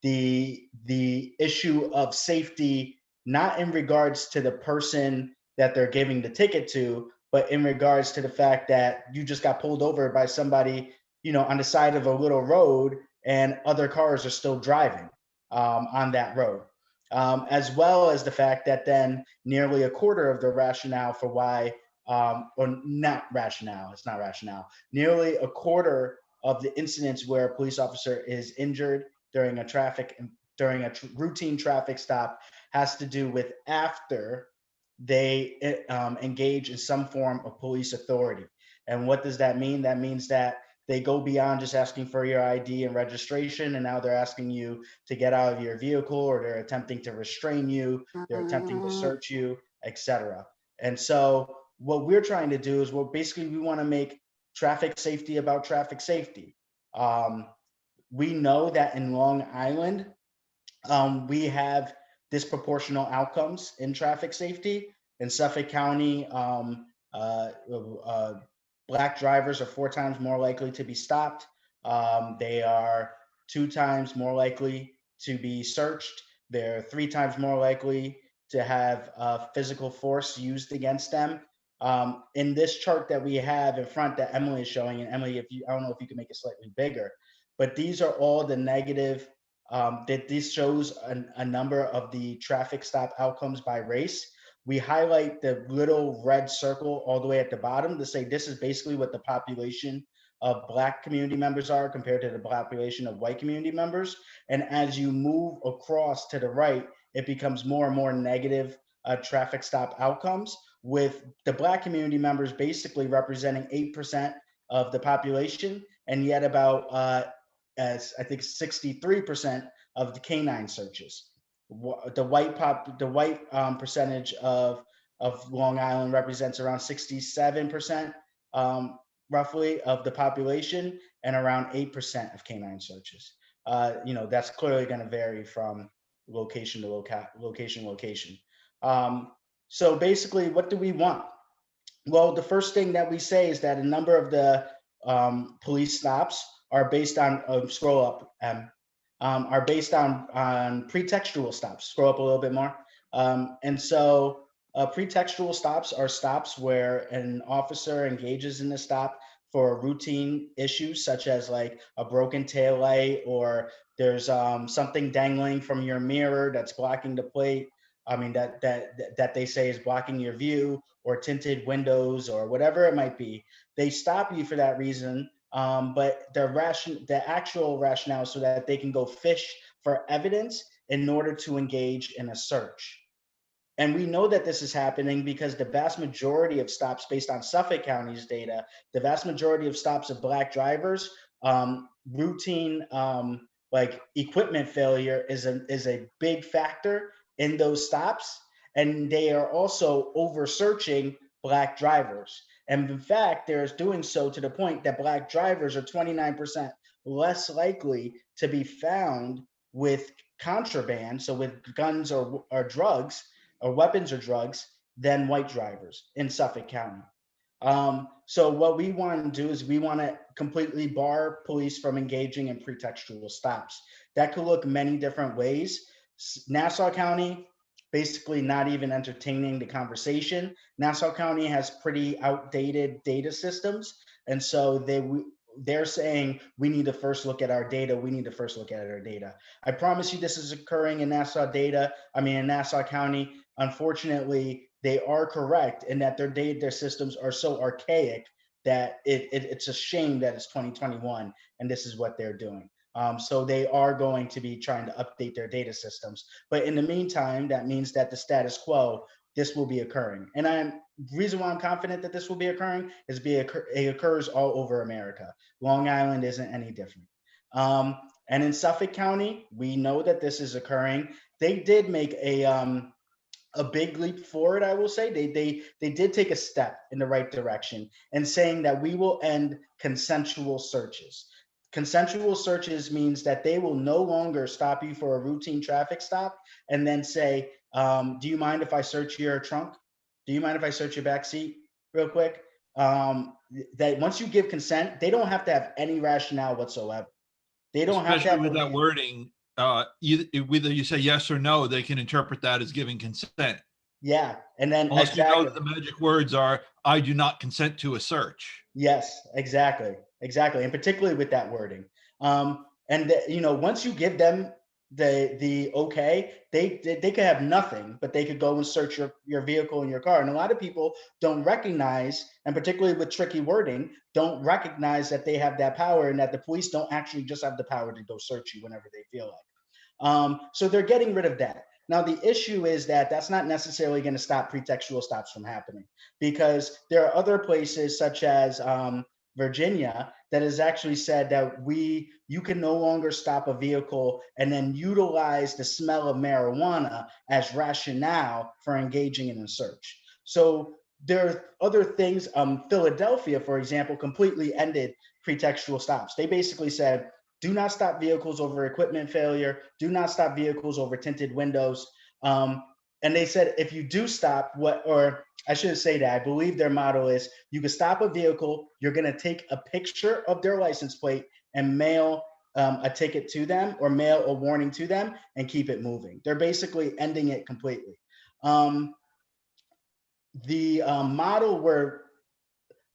the issue of safety, not in regards to the person that they're giving the ticket to, but in regards to the fact that you just got pulled over by somebody, on the side of a little road, and other cars are still driving on that road. As well as the fact that then nearly a quarter of the rationale for why, or not rationale, it's not rationale, nearly a quarter of the incidents where a police officer is injured during a routine traffic stop has to do with after they engage in some form of police authority. And what does that mean? That means that they go beyond just asking for your ID and registration, and now they're asking you to get out of your vehicle, or they're attempting to restrain you, they're attempting to search you, etc. And so what we're trying to do is, we want to make traffic safety about traffic safety. We know that in Long Island, we have disproportional outcomes in traffic safety. In Suffolk County, Black drivers are 4 times more likely to be stopped. They are 2 times more likely to be searched. They're 3 times more likely to have physical force used against them. In this chart that we have in front that Emily is showing, and Emily, I don't know if you can make it slightly bigger, but these are all the negative, that this shows a number of the traffic stop outcomes by race. We highlight the little red circle all the way at the bottom to say this is basically what the population of Black community members are compared to the population of white community members. And as you move across to the right, it becomes more and more negative traffic stop outcomes, with the Black community members basically representing 8% of the population, and yet about as I think 63% of the canine searches. The white percentage of Long Island represents around 67% roughly of the population, and around 8% of canine searches. That's clearly going to vary from location to location. So basically, what do we want? Well, the first thing that we say is that a number of the police stops are based on scroll up, are based on pretextual stops. Scroll up a little bit more. And so pretextual stops are stops where an officer engages in the stop for routine issues, such as like a broken taillight, or there's something dangling from your mirror that's blocking the plate. I mean, that they say is blocking your view, or tinted windows, or whatever it might be. They stop you for that reason. But the actual rationale is so that they can go fish for evidence in order to engage in a search. And we know that this is happening because the vast majority of stops, based on Suffolk County's data, the vast majority of stops of Black drivers, routine like equipment failure is a big factor in those stops, and they are also over searching Black drivers. And in fact, they're doing so to the point that Black drivers are 29% less likely to be found with contraband, so with guns or drugs, or weapons or drugs, than white drivers in Suffolk County. So what we want to do is we want to completely bar police from engaging in pretextual stops. That could look many different ways. Nassau County, basically not even entertaining the conversation. Nassau County has pretty outdated data systems. And so they're saying, we need to first look at our data. We need to first look at our data. I promise you this is occurring in Nassau County. Unfortunately, they are correct in that their systems are so archaic that it's a shame that it's 2021 and this is what they're doing. So they are going to be trying to update their data systems. But in the meantime, that means that the status quo, this will be occurring. And the reason why I'm confident that this will be occurring is it occurs all over America. Long Island isn't any different. And in Suffolk County, we know that this is occurring. They did make a big leap forward, I will say. They did take a step in the right direction in saying that we will end consensual searches. Consensual searches means that they will no longer stop you for a routine traffic stop and then say, do you mind if I search your trunk? Do you mind if I search your back seat real quick? That once you give consent, they don't have to have any rationale whatsoever. They don't have to have with that wording, whether you say yes or no, they can interpret that as giving consent. Yeah, and then Unless you know exactly. that the magic words are, I do not consent to a search. Yes, exactly, and particularly with that wording. Once you give them the okay, they could have nothing, but they could go and search your vehicle and your car. And a lot of people don't recognize, and particularly with tricky wording, don't recognize that they have that power, and that the police don't actually just have the power to go search you whenever they feel like. So they're getting rid of that. Now, the issue is that that's not necessarily going to stop pretextual stops from happening, because there are other places such as Virginia that has actually said that you can no longer stop a vehicle and then utilize the smell of marijuana as rationale for engaging in a search. So there are other things. Philadelphia, for example, completely ended pretextual stops. They basically said, do not stop vehicles over equipment failure. Do not stop vehicles over tinted windows. And they said, if you do stop, or I shouldn't say that. I believe their motto is, you can stop a vehicle, you're going to take a picture of their license plate and mail a ticket to them, or mail a warning to them, and keep it moving. They're basically ending it completely. The model where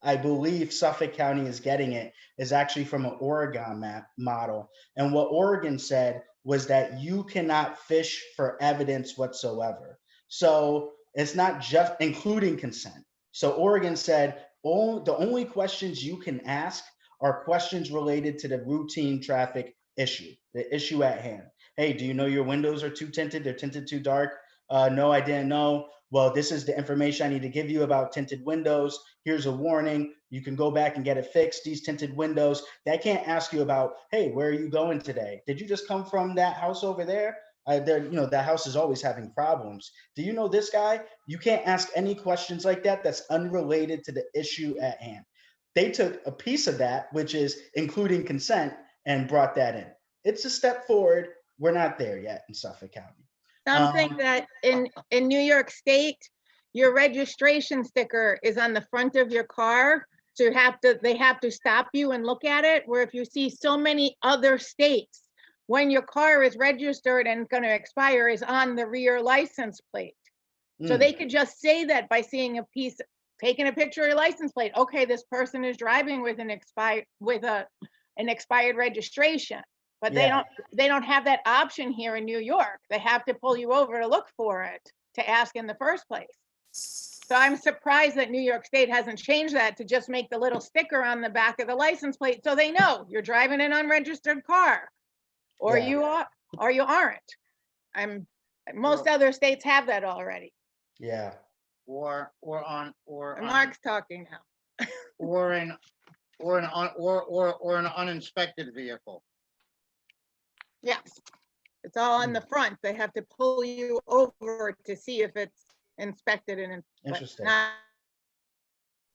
I believe Suffolk County is getting it is actually from an Oregon model. And what Oregon said was that you cannot fish for evidence whatsoever. So it's not just including consent. So Oregon said, the only questions you can ask are questions related to the routine traffic issue, the issue at hand. Hey, do you know your windows are too tinted? They're tinted too dark? No, I didn't know. Well, this is the information I need to give you about tinted windows. Here's a warning. You can go back and get it fixed. These tinted windows. They can't ask you about, hey, where are you going today? Did you just come from that house over there? That house is always having problems. Do you know this guy? You can't ask any questions like that that's unrelated to the issue at hand. They took a piece of that, which is including consent, and brought that in. It's a step forward. We're not there yet in Suffolk County. Something that in New York State, your registration sticker is on the front of your car. So they have to stop you and look at it. Where if you see so many other states, when your car is registered and going to expire, is on the rear license plate. So they could just say that by seeing taking a picture of your license plate. Okay, this person is driving with an expired registration. But they don't have that option here in New York. They have to pull you over to look for it, to ask in the first place. So I'm surprised that New York State hasn't changed that to just make the little sticker on the back of the license plate so they know you're driving an unregistered car, or you are, or you aren't. Most other states have that already. Yeah. Or Mark's talking now. or an uninspected vehicle. Yes, it's all on the front. They have to pull you over to see if it's inspected and interesting.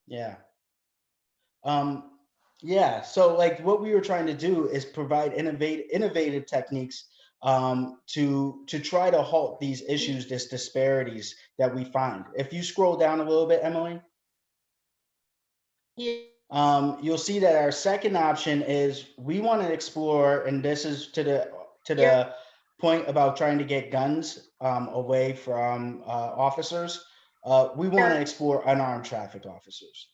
Yeah. So like what we were trying to do is provide innovative techniques to try to halt these issues, these disparities that we find. If you scroll down a little bit, Emily. Yeah. You'll see that our second option is we want to explore, and this is to the point about trying to get guns away from officers. We want to explore unarmed traffic officers.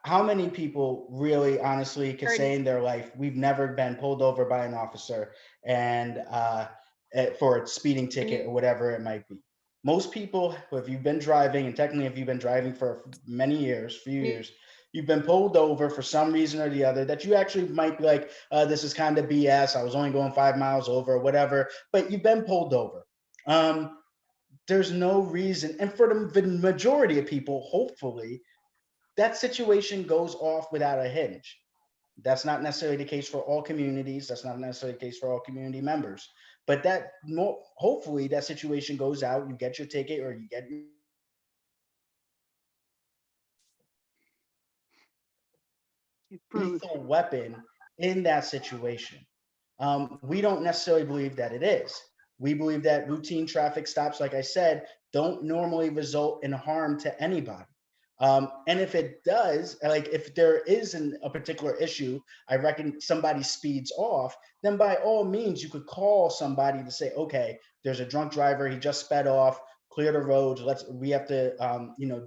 How many people really honestly can say in their life, we've never been pulled over by an officer and for a speeding ticket or whatever it might be? Most people, if you've been driving, and technically if you've been driving for many years, few years, you've been pulled over for some reason or the other that you actually might be like, this is kind of BS. I was only going 5 miles over or whatever, but you've been pulled over. There's no reason. And for the majority of people, hopefully, that situation goes off without a hitch. That's not necessarily the case for all communities. That's not necessarily the case for all community members. But hopefully that situation goes out, you get your ticket, or you get your lethal weapon in that situation. We don't necessarily believe that it is. We believe that routine traffic stops, like I said, don't normally result in harm to anybody. And if it does, like if there is a particular issue, I reckon somebody speeds off, then by all means, you could call somebody to say, okay, there's a drunk driver, he just sped off, clear the roads. We have to,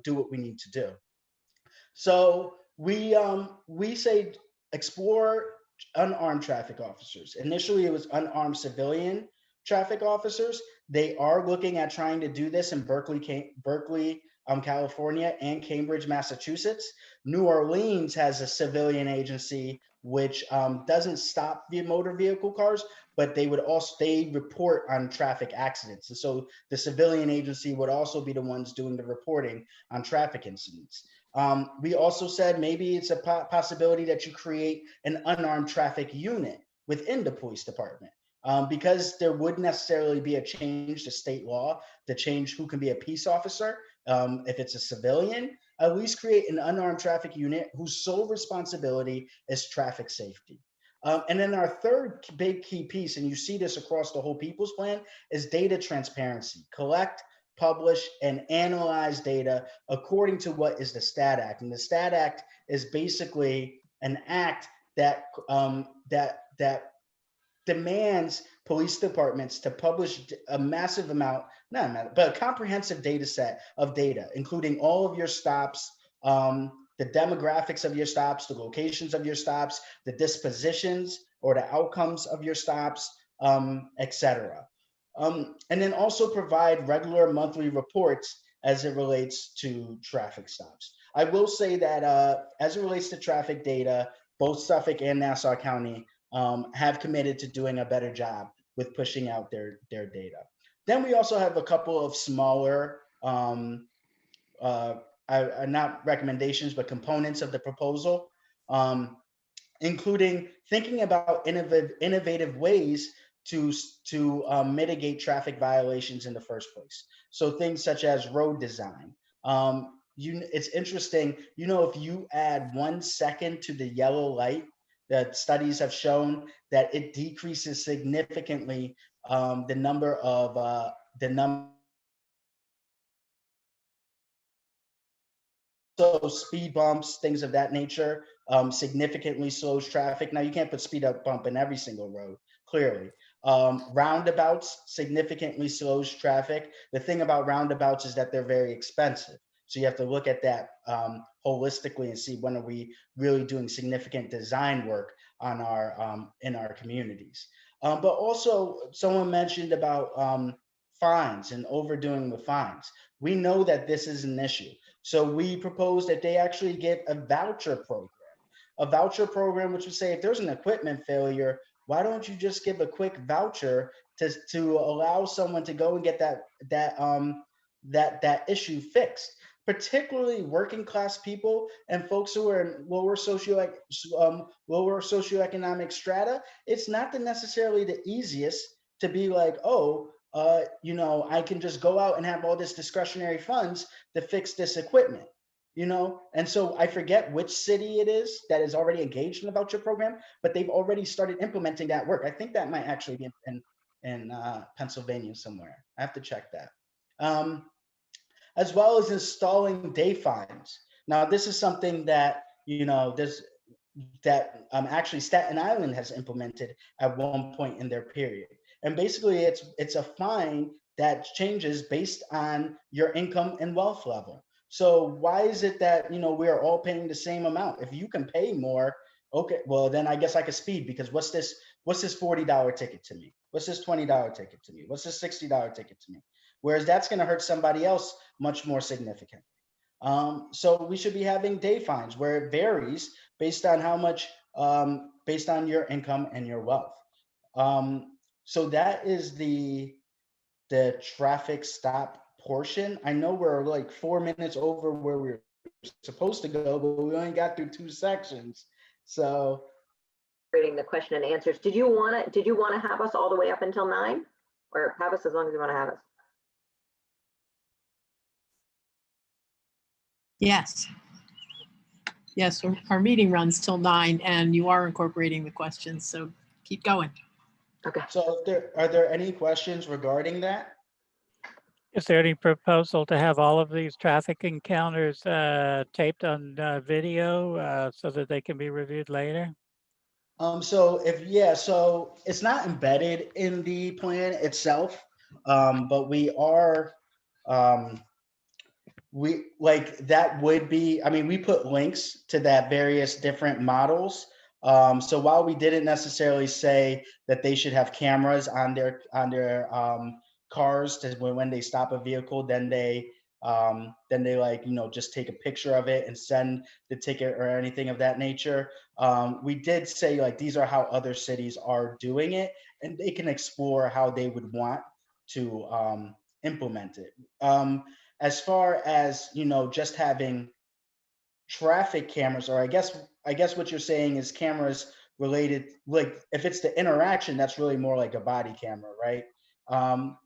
do what we need to do. So we say explore unarmed traffic officers. Initially, it was unarmed civilian traffic officers. They are looking at trying to do this in Berkeley, California, and Cambridge, Massachusetts. New Orleans has a civilian agency which doesn't stop the motor vehicle cars, but they report on traffic accidents. And so the civilian agency would also be the ones doing the reporting on traffic incidents. We also said maybe it's a possibility that you create an unarmed traffic unit within the police department, because there wouldn't necessarily be a change to state law to change who can be a peace officer. If it's a civilian, at least create an unarmed traffic unit whose sole responsibility is traffic safety. And then our third big key piece, and you see this across the whole People's Plan, is data transparency. Collect, publish, and analyze data according to what is the STAT Act. And the STAT Act is basically an act that demands police departments to publish a massive amount, but a comprehensive data set of data, including all of your stops, the demographics of your stops, the locations of your stops, the dispositions or the outcomes of your stops, etc. And then also provide regular monthly reports as it relates to traffic stops. I will say that as it relates to traffic data, both Suffolk and Nassau County have committed to doing a better job with pushing out their data. Then we also have a couple of smaller, not recommendations, but components of the proposal, including thinking about innovative ways to mitigate traffic violations in the first place. So things such as road design. It's interesting, if you add 1 second to the yellow light, that studies have shown that it decreases significantly the number of so speed bumps, things of that nature, significantly slows traffic. Now you can't put speed up bump in every single road, clearly. Roundabouts significantly slows traffic. The thing about roundabouts is that they're very expensive. So you have to look at that holistically and see when are we really doing significant design work on in our communities. But also someone mentioned about fines and overdoing the fines. We know that this is an issue. So we propose that they actually get a voucher program, which would say if there's an equipment failure, why don't you just give a quick voucher to allow someone to go and get that issue fixed, particularly working class people and folks who are in lower socioeconomic strata. It's not necessarily the easiest to be like, I can just go out and have all this discretionary funds to fix this equipment, And so I forget which city it is that is already engaged in the voucher program, but they've already started implementing that work. I think that might actually be in Pennsylvania somewhere. I have to check that. As well as installing day fines. Now, this is something that, actually Staten Island has implemented at one point in their period. And basically it's a fine that changes based on your income and wealth level. So why is it that, we're all paying the same amount? If you can pay more, okay, well, then I guess I could speed, because what's this $40 ticket to me? What's this $20 ticket to me? What's this $60 ticket to me? Whereas that's going to hurt somebody else much more significantly. So we should be having day fines where it varies based on how much, based on your income and your wealth. So that is the traffic stop portion. I know we're like 4 minutes over where we're supposed to go, but we only got through 2 sections. So reading the question and answers. Did you want to have us all the way up until 9, or have us as long as you want to have us? Yes. Yes, our meeting runs till 9 and you are incorporating the questions, so keep going. Okay. So are there any questions regarding that? Is there any proposal to have all of these traffic encounters taped on video so that they can be reviewed later? So it's not embedded in the plan itself, but we are we like that would be, I mean, we put links to that various different models. So while we didn't necessarily say that they should have cameras on their cars to when they stop a vehicle, then they like, you know, just take a picture of it and send the ticket or anything of that nature. We did say like these are how other cities are doing it, and they can explore how they would want to implement it. As far as, you know, just having traffic cameras, or I guess what you're saying is cameras related, like if it's the interaction, that's really more like a body camera, right?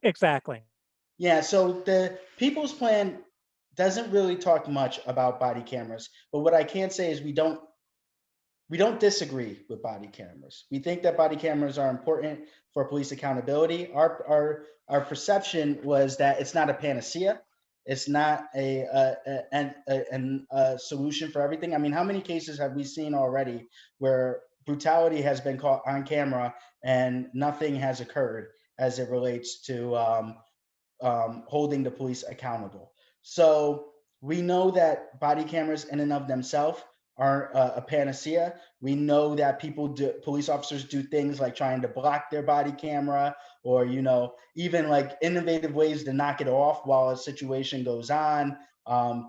Exactly. Yeah, so the People's Plan doesn't really talk much about body cameras, but what I can say is we don't disagree with body cameras. We think that body cameras are important for police accountability. Our perception was that it's not a panacea. It's not a solution for everything. I mean, how many cases have we seen already where brutality has been caught on camera and nothing has occurred as it relates to holding the police accountable? So we know that body cameras in and of themselves aren't a panacea. We know that police officers do things like trying to block their body camera, or, you know, even like innovative ways to knock it off while a situation goes on,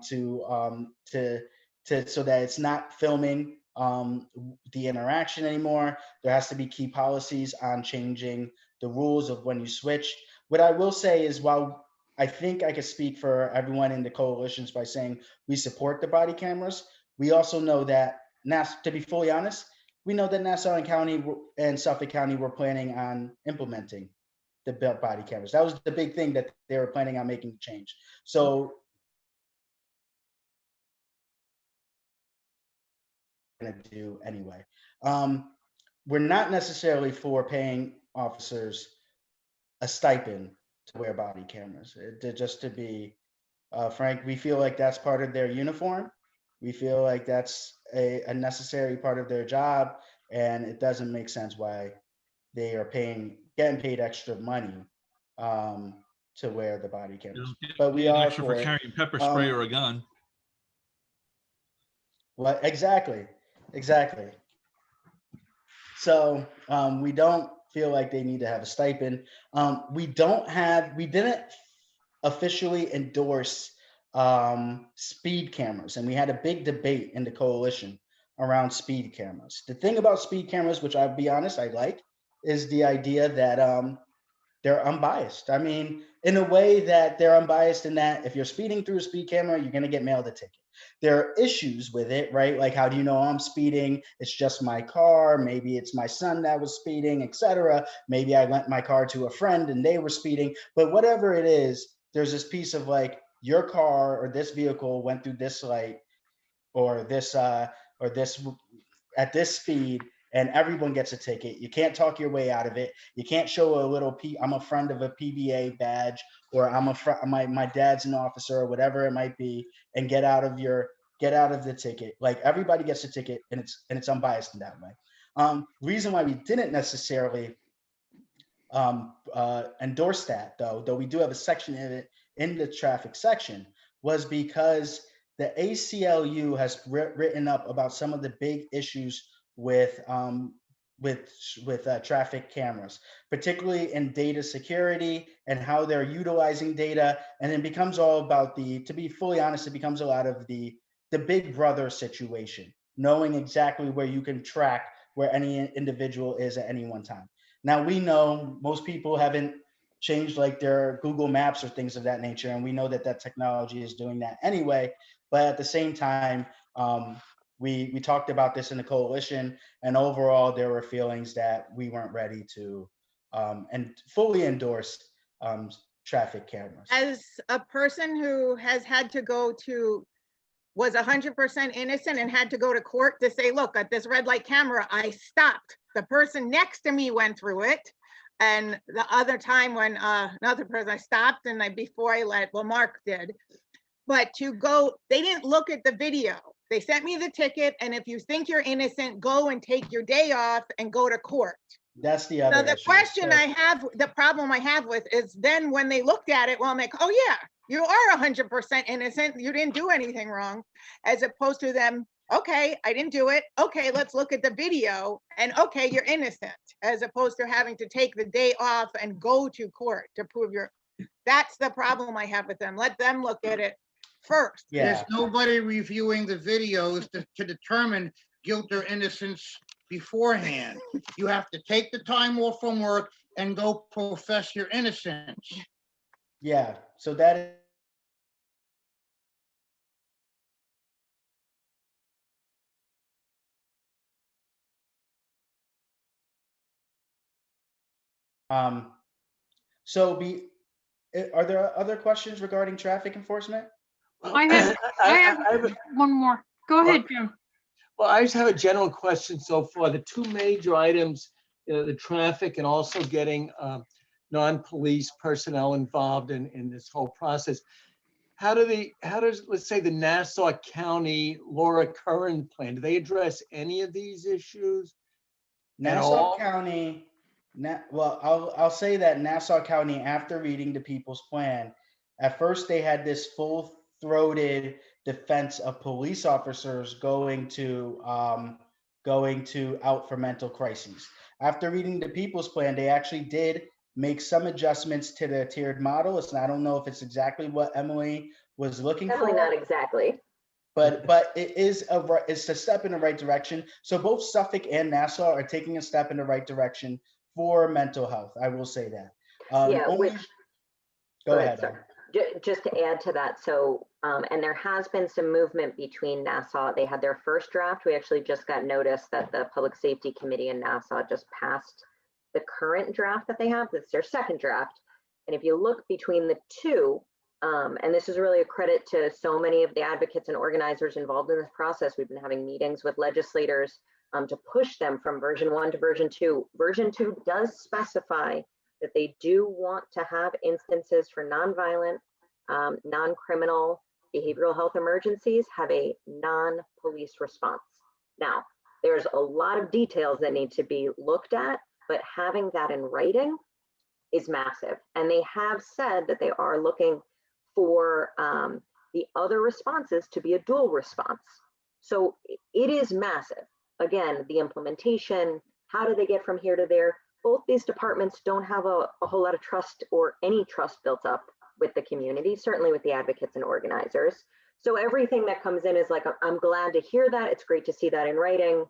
so that it's not filming the interaction anymore. There has to be key policies on changing the rules of when you switch. What I will say is, while I think I could speak for everyone in the coalitions by saying we support the body cameras, we also know that, to be fully honest, we know that Nassau County and Suffolk County were planning on implementing the body cameras. That was the big thing that they were planning on making the change. So going to do anyway. We're not necessarily for paying officers a stipend to wear body cameras. Just to be frank, we feel like that's part of their uniform. We feel like that's a necessary part of their job, and it doesn't make sense why they are getting paid extra money to wear the body cameras. But we are extra for carrying pepper spray or a gun. Well, exactly. So we don't feel like they need to have a stipend. We didn't officially endorse speed cameras, and we had a big debate in the coalition around speed cameras. The thing about speed cameras, which I'll be honest, I like, is the idea that they're unbiased. I mean, in a way that they're unbiased in that if you're speeding through a speed camera, you're going to get mailed a ticket. There are issues with it, right? Like, how do you know I'm speeding? It's just my car. Maybe it's my son that was speeding, etc. Maybe I lent my car to a friend and they were speeding. But whatever it is, there's this piece of like, your car or this vehicle went through this light or this at this speed, and everyone gets a ticket. You can't talk your way out of it. You can't show a little I'm a friend of a PBA badge, or I'm my dad's an officer, or whatever it might be, and get out of the ticket. Like, everybody gets a ticket, and it's unbiased in that way. Reason why we didn't necessarily endorse that, though we do have a section in it in the traffic section, was because the ACLU has written up about some of the big issues with traffic cameras, particularly in data security and how they're utilizing data. And it becomes all about to be fully honest, it becomes a lot of the big brother situation, knowing exactly where you can track where any individual is at any one time. Now, we know most people haven't changed like their Google Maps or things of that nature, and we know that technology is doing that anyway. But at the same time, we talked about this in the coalition, and overall there were feelings that we weren't ready to and fully endorse traffic cameras. As a person who has had to was 100% innocent and had to go to court to say, look, at this red light camera, I stopped. The person next to me went through it. And the other time when another person, I stopped, and Mark did. But they didn't look at the video. They sent me the ticket, and if you think you're innocent, go and take your day off and go to court. That's the other Now, the issue. question I have, the problem I have with is then when they looked at it, well, I'm like, oh yeah, You are 100% innocent. You didn't do anything wrong, as opposed to them, okay, I didn't do it. Okay, let's look at the video and okay, you're innocent, as opposed to having to take the day off and go to court to prove that's the problem I have with them. Let them look at it first. Yeah. There's nobody reviewing the videos to determine guilt or innocence beforehand. You have to take the time off from work and go profess your innocence. Yeah, so that so are there other questions regarding traffic enforcement? I have one more. Go ahead, Jim. Well, I just have a general question so far. The two major items, the traffic and also getting non-police personnel involved in this whole process. How does, let's say, the Nassau County Laura Curran plan, do they address any of these issues? Nassau County, well, I'll say that Nassau County, after reading the People's Plan, at first they had this full-throated defense of police officers going to out for mental crises. After reading the People's Plan, they actually did make some adjustments to the tiered model. I don't know if it's exactly what Emily was looking for. Definitely not exactly. But it's a step in the right direction. So both Suffolk and Nassau are taking a step in the right direction for mental health. I will say that. Go ahead. Sorry. Just to add to that, so and there has been some movement between Nassau. They had their first draft. We actually just got notice that the Public Safety Committee in Nassau just passed the current draft that they have. That's their second draft. And if you look between the two, and this is really a credit to so many of the advocates and organizers involved in this process. We've been having meetings with legislators to push them from version 1 to version 2. Version 2 does specify that they do want to have instances for nonviolent, non-criminal behavioral health emergencies have a non-police response. Now, there's a lot of details that need to be looked at, but having that in writing is massive. And they have said that they are looking for the other responses to be a dual response. So it is massive. Again, the implementation, how do they get from here to there? Both these departments don't have a whole lot of trust or any trust built up with the community, certainly with the advocates and organizers. So everything that comes in is like, I'm glad to hear that. It's great to see that in writing.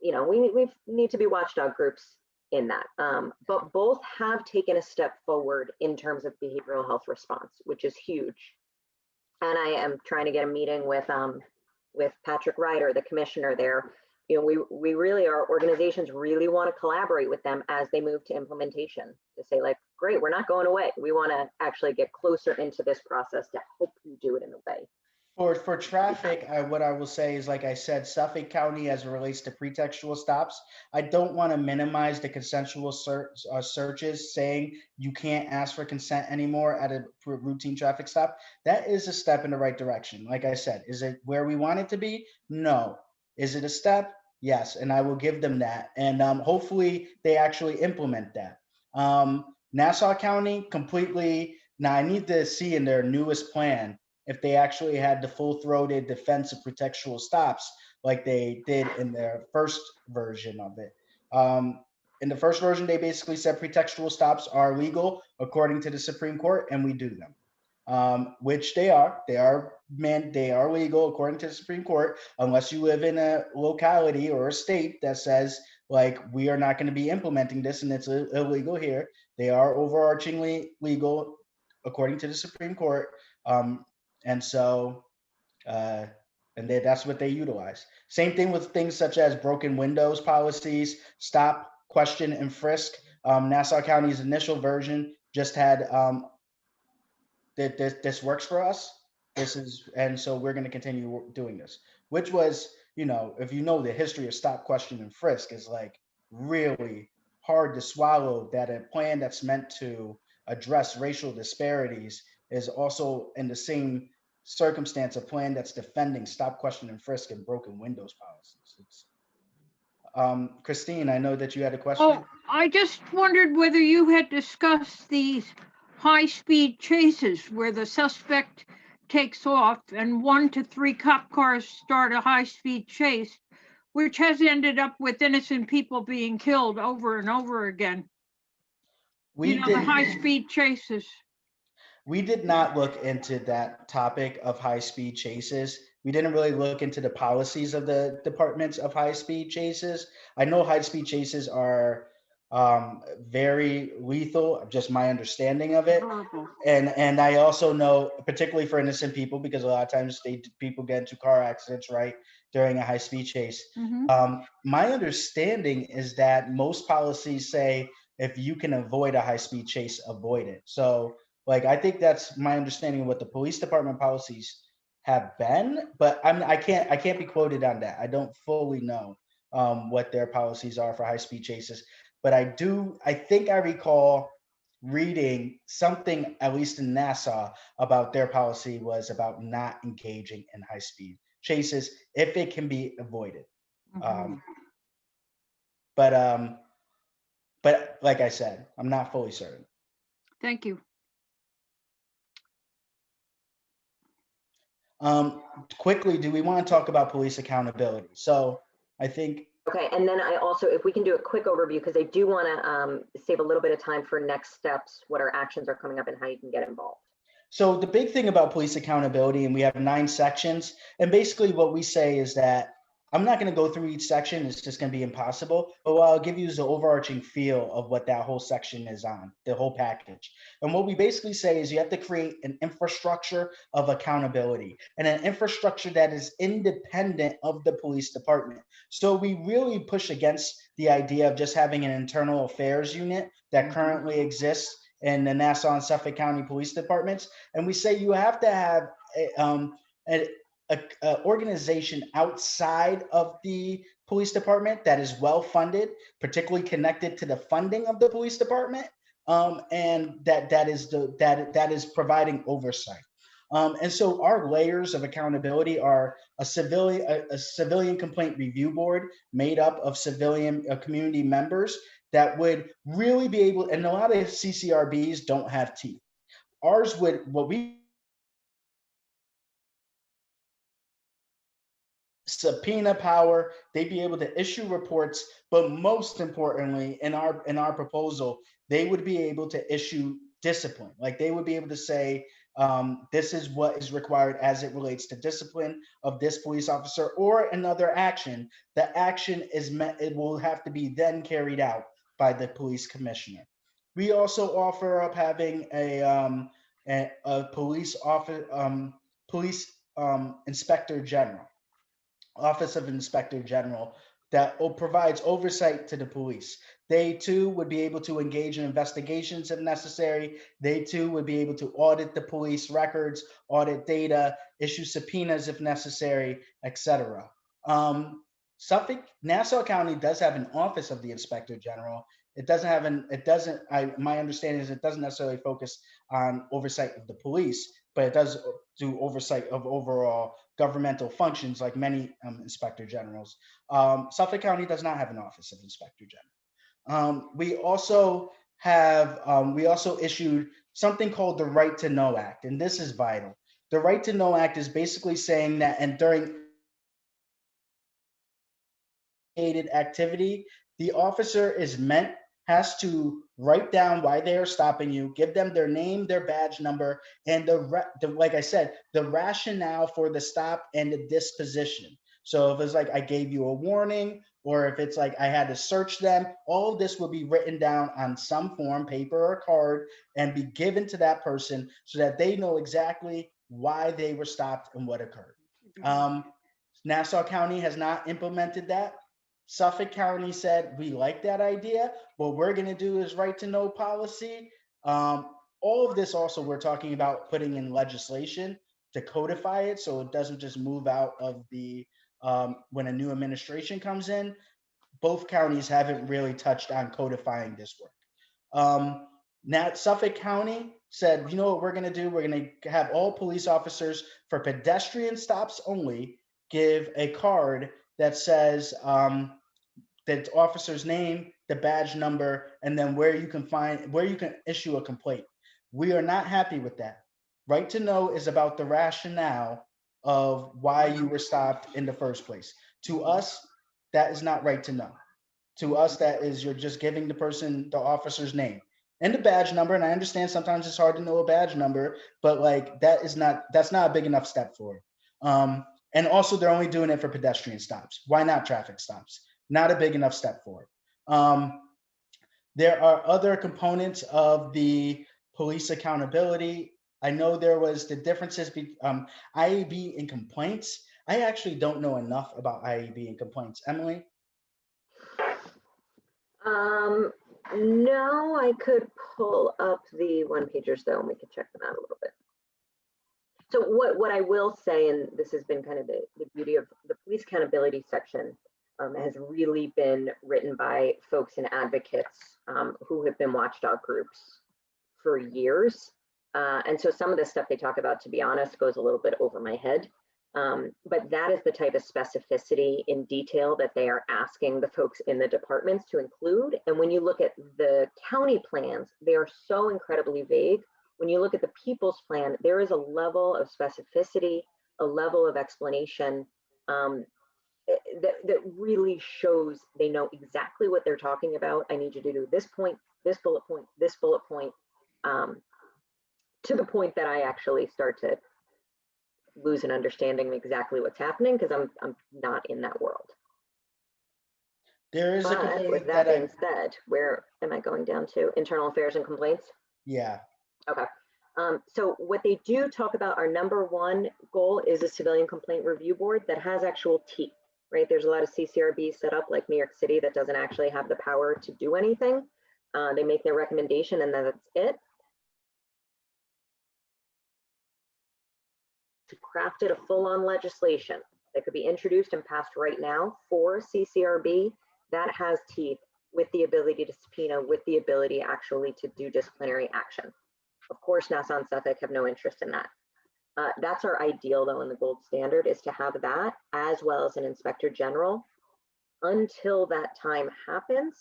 You know, we need to be watchdog groups in that. But both have taken a step forward in terms of behavioral health response, which is huge. And I am trying to get a meeting with Patrick Ryder, the commissioner there. You know, we really, our organizations really want to collaborate with them as they move to implementation, to say like, great, we're not going away. We want to actually get closer into this process to help you do it in a way. For traffic, what I will say is, like I said, Suffolk County, as it relates to pretextual stops, I don't want to minimize the consensual searches, saying you can't ask for consent anymore at a routine traffic stop. That is a step in the right direction. Like I said, is it where we want it to be? No. Is it a step? Yes, and I will give them that. And hopefully they actually implement that. Nassau County completely, now I need to see in their newest plan if they actually had the full-throated defense of pretextual stops like they did in their first version of it. In the first version, they basically said pretextual stops are legal according to the Supreme Court, and we do them, which they are. They are legal according to the Supreme Court, unless you live in a locality or a state that says, like, we are not going to be implementing this and it's illegal here. They are overarchingly legal according to the Supreme Court. And so, that's what they utilize. Same thing with things such as broken windows policies, stop, question, and frisk. Nassau County's initial version just had this works for us. And so we're going to continue doing this, which was, you know, if you know the history of stop, question, and frisk is like really hard to swallow, that a plan that's meant to address racial disparities is also in the same circumstance a plan that's defending stop, question, and frisk and broken windows policies. Christine, I know that you had a question. Oh, I just wondered whether you had discussed these high-speed chases where the suspect takes off and 1 to 3 cop cars start a high-speed chase, which has ended up with innocent people being killed over and over again. We You know, the did, high-speed chases. we did not look into that topic of high-speed chases. We didn't really look into the policies of the departments of high-speed chases. I know high-speed chases are very lethal, just my understanding of it. Horrible. And I also know, particularly for innocent people, because a lot of times people get into car accidents, right, during a high-speed chase. Mhm. My understanding is that most policies say if you can avoid a high-speed chase, avoid it. So, like, I think that's my understanding of what the police department policies have been, but I can't be quoted on that. I don't fully know what their policies are for high-speed chases, but I think I recall reading something, at least in Nassau, about their policy was about not engaging in high-speed chases if it can be avoided. Mhm. But but like I said, I'm not fully certain. Thank you. Quickly, do we want to talk about police accountability? So I think, Okay, and then I also, if we can do a quick overview, because I do want to save a little bit of time for next steps, what our actions are coming up and how you can get involved. so the big thing about police accountability, and we have 9 sections, and basically what we say is that I'm not going to go through each section, it's just going to be impossible, but what I'll give you is the overarching feel of what that whole section is on, the whole package. And what we basically say is you have to create an infrastructure of accountability and an infrastructure that is independent of the police department. So we really push against the idea of just having an internal affairs unit that currently exists in the Nassau and Suffolk County Police Departments. And we say you have to have a organization outside of the police department that is well funded, particularly connected to the funding of the police department, and that is providing oversight. And so our layers of accountability are a civilian complaint review board made up of civilian community members that would really be able, and a lot of CCRBs don't have teeth. Ours would, what we subpoena power, they'd be able to issue reports, but most importantly, in our proposal, they would be able to issue discipline. Like they would be able to say, this is what is required as it relates to discipline of this police officer or another action. The action is met, it will have to be then carried out by the police commissioner. We also offer up having a police office, police inspector general. Office of Inspector General that provides oversight to the police. They too would be able to engage in investigations if necessary. They too would be able to audit the police records, audit data, issue subpoenas if necessary, etc. Nassau County does have an office of the Inspector General. It doesn't have my understanding is it doesn't necessarily focus on oversight of the police, but it does do oversight of overall governmental functions like many inspector generals. Suffolk County does not have an office of inspector general. We also issued something called the Right to Know Act, and this is vital. The Right to Know Act is basically saying that, and during activity, the officer has to write down why they are stopping you, give them their name, their badge number, and like I said, the rationale for the stop and the disposition. So if it's like I gave you a warning, or if it's like I had to search them, all of this will be written down on some form, paper or card, and be given to that person so that they know exactly why they were stopped and what occurred. Nassau County has not implemented that. Suffolk County said, we like that idea. What we're going to do is right to know policy. All of this also, we're talking about putting in legislation to codify it so it doesn't just move out of the, when a new administration comes in. Both counties haven't really touched on codifying this work. Now, Suffolk County said, you know what we're going to do? We're going to have all police officers for pedestrian stops only give a card that says, the officer's name, the badge number, and then where you can issue a complaint. We are not happy with that. Right to know is about the rationale of why you were stopped in the first place. To us, that is not right to know. To us, that is you're just giving the person, the officer's name and the badge number. And I understand sometimes it's hard to know a badge number, but like that's not a big enough step forward. And also they're only doing it for pedestrian stops. Why not traffic stops? Not a big enough step forward. There are other components of the police accountability. I know there was the differences between IAB and complaints. I actually don't know enough about IAB and complaints. Emily? No, I could pull up the one pagers though, and we could check them out a little bit. So what I will say, and this has been kind of the beauty of the police accountability section, has really been written by folks and advocates who have been watchdog groups for years. And so some of the stuff they talk about, to be honest, goes a little bit over my head. But that is the type of specificity in detail that they are asking the folks in the departments to include. And when you look at the county plans, they are so incredibly vague. When you look at the people's plan, there is a level of specificity, a level of explanation that really shows they know exactly what they're talking about. I need you to do this point, this bullet point, this bullet point, to the point that I actually start to lose an understanding of exactly what's happening because I'm not in that world. There is a But component with that being said, where am I going down to? Internal affairs and complaints? Yeah. Okay. So what they do talk about, our number one goal is a civilian complaint review board that has actual teeth, right? There's a lot of CCRBs set up like New York City that doesn't actually have the power to do anything. They make their recommendation and that's it. Crafted a full-on legislation that could be introduced and passed right now for CCRB that has teeth with the ability to subpoena, with the ability actually to do disciplinary action. Of course, Nassau and Suffolk have no interest in that. That's our ideal though, in the gold standard is to have that as well as an inspector general. Until that time happens,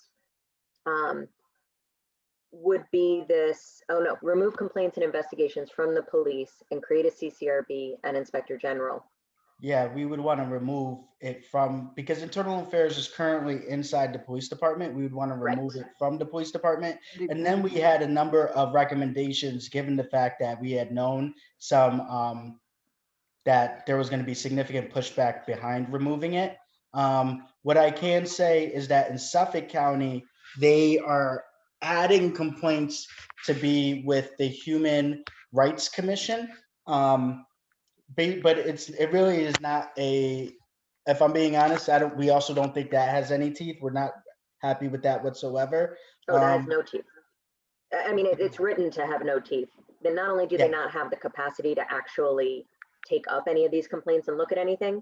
would be this, oh no, remove complaints and investigations from the police and create a CCRB and inspector general. Yeah, we would want to remove it from, because internal affairs is currently inside the police department. We would want to remove it from the police department. And then we had a number of recommendations, given the fact that we had known some, that there was going to be significant pushback behind removing it. What I can say is that in Suffolk County, they are adding complaints to be with the Human Rights Commission. But it really is not a, if I'm being honest, we also don't think that has any teeth. We're not happy with that whatsoever. Oh, that has no teeth. I mean, it's written to have no teeth. Then not only do they not have the capacity to actually take up any of these complaints and look at anything,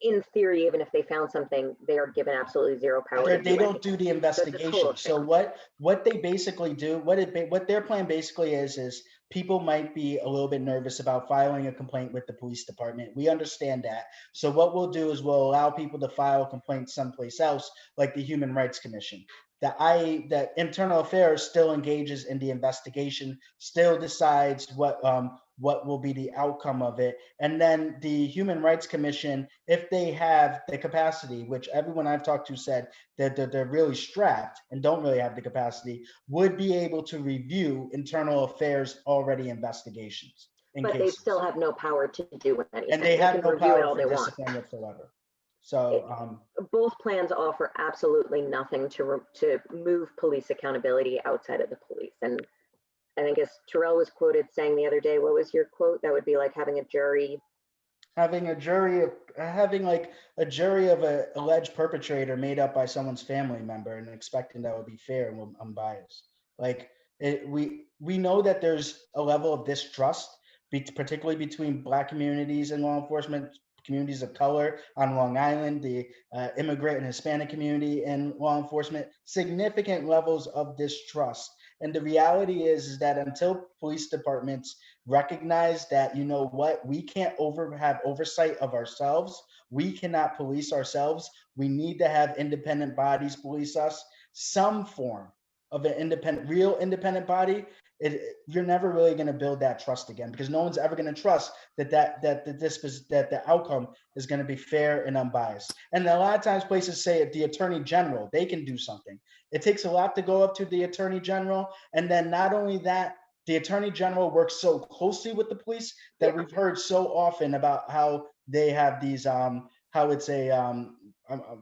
in theory, even if they found something, they are given absolutely zero power. They don't do the investigation. So what they basically do, what their plan basically is people might be a little bit nervous about filing a complaint with the police department. We understand that. So what we'll do is we'll allow people to file complaints someplace else, like the Human Rights Commission. The internal affairs still engages in the investigation, still decides what will be the outcome of it. And then the Human Rights Commission, if they have the capacity, which everyone I've talked to said that they're really strapped and don't really have the capacity, would be able to review internal affairs already investigations. But they still have no power to do anything. And they have no power for discipline whatsoever. So both plans offer absolutely nothing to move police accountability outside of the police. And I think as Tyrell was quoted saying the other day, what was your quote? That would be like having a jury. Having like a jury of an alleged perpetrator made up by someone's family member and expecting that would be fair and unbiased. Like we know that there's a level of distrust, particularly between Black communities and law enforcement, communities of color on Long Island, the immigrant and Hispanic community and law enforcement, significant levels of distrust. And the reality is that until police departments recognize that, you know what, we can't have oversight of ourselves, we cannot police ourselves, we need to have independent bodies police us, some form of an real independent body you're never really going to build that trust again, because no one's ever going to trust that the outcome is going to be fair and unbiased. And a lot of times places say the attorney general, they can do something. It takes a lot to go up to the attorney general. And then not only that, the attorney general works so closely with the police that we've heard so often about how they have these, how it's a, I'm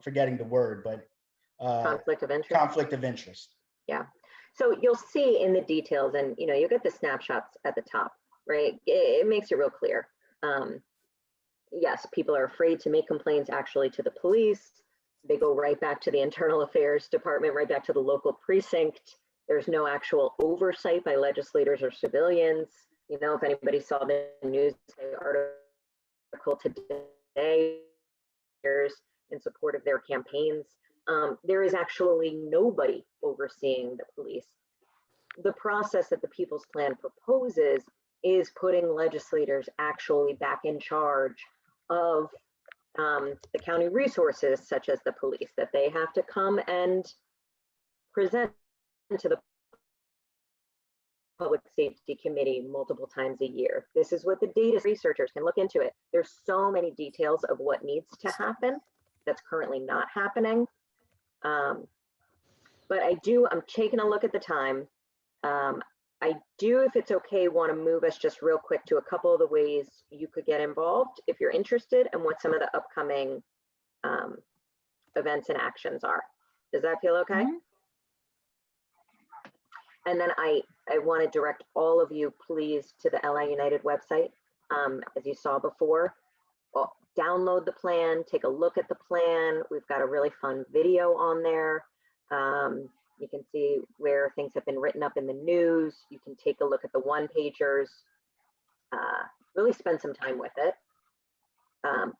forgetting the word, but Conflict of interest. conflict of interest. Yeah. So you'll see in the details, and you get the snapshots at the top, right? It makes it real clear. Yes, people are afraid to make complaints actually to the police. They go right back to the internal affairs department, right back to the local precinct. There's no actual oversight by legislators or civilians. If anybody saw the news article today, in support of their campaigns, there is actually nobody overseeing the police. The process that the People's Plan proposes is putting legislators actually back in charge of the county resources, such as the police, that they have to come and present to the Public Safety Committee multiple times a year. This is what the data researchers can look into it. There's so many details of what needs to happen that's currently not happening. But I'm taking a look at the time. I do, if it's okay, want to move us just real quick to a couple of the ways you could get involved if you're interested, and what some of the upcoming events and actions are. Does that feel okay? Mhm. And then I want to direct all of you, please, to the LA United website. As you saw before, download the plan, take a look at the plan. We've got a really fun video on there. You can see where things have been written up in the news. You can take a look at the one-pagers, really spend some time with it.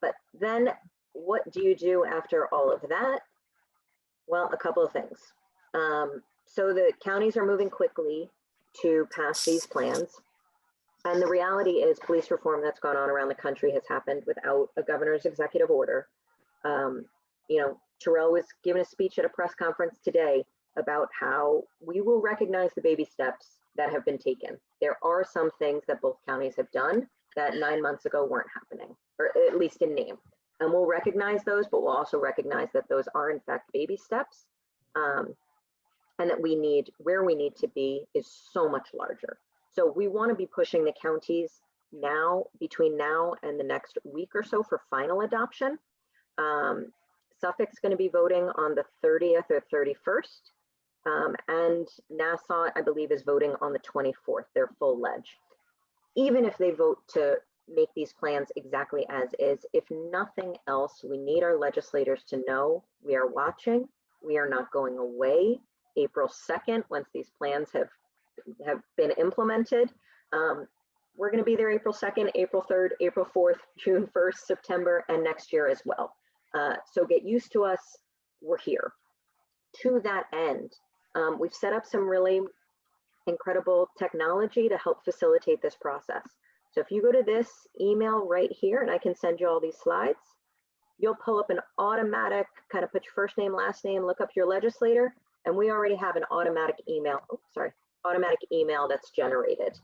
But then what do you do after all of that? Well, a couple of things. So the counties are moving quickly to pass these plans. And the reality is police reform that's gone on around the country has happened without a governor's executive order. Tyrell was giving a speech at a press conference today about how we will recognize the baby steps that have been taken. There are some things that both counties have done that 9 months ago weren't happening, or at least in name. And we'll recognize those, but we'll also recognize that those are in fact baby steps. And that where we need to be is so much larger. So we want to be pushing the counties now, between now and the next week or so, for final adoption. Suffolk's going to be voting on the 30th or 31st. And Nassau, I believe, is voting on the 24th, their full ledge. Even if they vote to make these plans exactly as is, if nothing else, we need our legislators to know we are watching, we are not going away. April 2nd, once these plans have been implemented, we're going to be there April 2nd, April 3rd, April 4th, June 1st, September, and next year as well. So get used to us, we're here. To that end, we've set up some really incredible technology to help facilitate this process. So if you go to this email right here, and I can send you all these slides, you'll pull up an automatic, kind of put your first name, last name, look up your legislator, and we already have an automatic email, automatic email that's generated.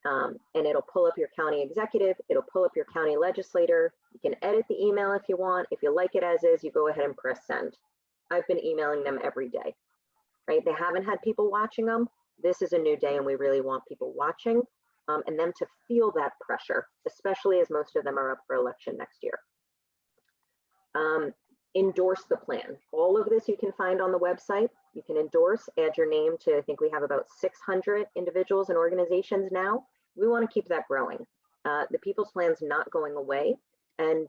And it'll pull up your county executive, it'll pull up your county legislator. You can edit the email if you want. If you like it as is, you go ahead and press send. I've been emailing them every day, right? They haven't had people watching them. This is a new day and we really want people watching and them to feel that pressure, especially as most of them are up for election next year. Endorse the plan. All of this you can find on the website. You can endorse, add your name to, I think we have about 600 individuals and organizations now. We want to keep that growing. The People's Plan's not going away, and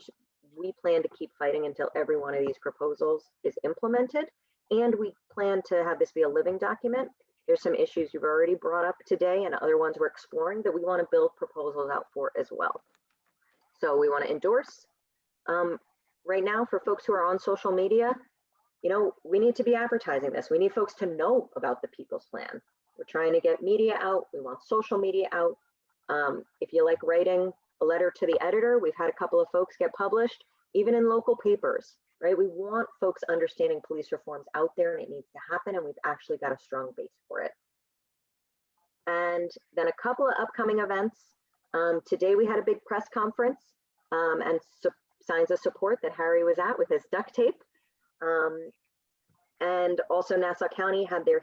we plan to keep fighting until every one of these proposals is implemented. And we plan to have this be a living document. There's some issues you've already brought up today and other ones we're exploring that we want to build proposals out for as well. So we want to endorse. Right now, for folks who are on social media, we need to be advertising this. We need folks to know about the People's Plan. We're trying to get media out. We want social media out. If you like writing a letter to the editor, we've had a couple of folks get published, even in local papers, right? We want folks understanding police reforms out there, and it needs to happen, and we've actually got a strong base for it. And then a couple of upcoming events. Today we had a big press conference and signs of support that Harry was at with his duct tape. And also Nassau County had their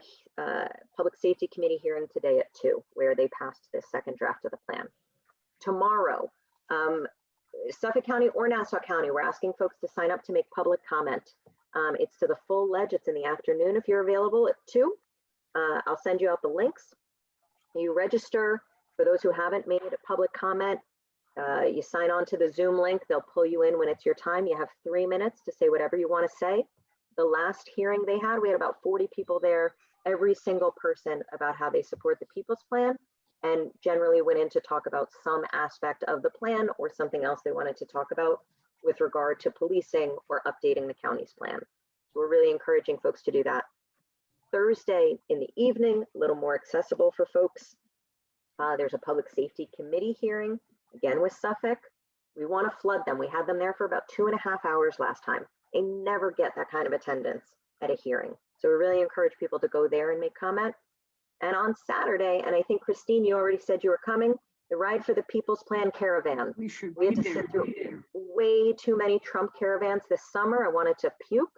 Public Safety Committee hearing today at 2, where they passed this second draft of the plan. Tomorrow, Suffolk County or Nassau County, we're asking folks to sign up to make public comment. It's to the full ledge. It's in the afternoon if you're available at 2. I'll send you out the links. You register. For those who haven't made a public comment, you sign on to the Zoom link. They'll pull you in when it's your time. You have 3 minutes to say whatever you want to say. The last hearing they had, we had about 40 people there, every single person about how they support the People's Plan, and generally went in to talk about some aspect of the plan or something else they wanted to talk about with regard to policing or updating the county's plan. So we're really encouraging folks to do that. Thursday in the evening, a little more accessible for folks. There's a Public Safety Committee hearing, again with Suffolk. We want to flood them. We had them there for about 2.5 hours last time. They never get that kind of attendance at a hearing. So we really encourage people to go there and make comment. And on Saturday, and I think Christine, you already said you were coming, the Ride for the People's Plan caravan. We should We had be to there. sit through way too many Trump caravans this summer. I wanted to puke.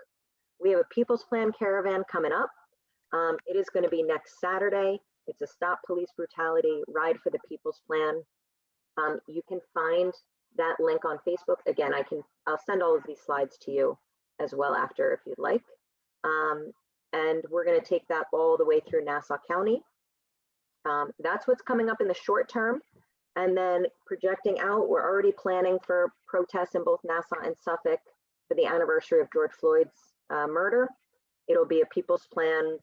We have a People's Plan caravan coming up. It is going to be next Saturday. It's a Stop Police Brutality Ride for the People's Plan. You can find that link on Facebook. Again, I'll send all of these slides to you as well after if you'd like. And we're going to take that all the way through Nassau County. That's what's coming up in the short term. And then projecting out, we're already planning for protests in both Nassau and Suffolk for the anniversary of George Floyd's murder. It'll be a People's Plan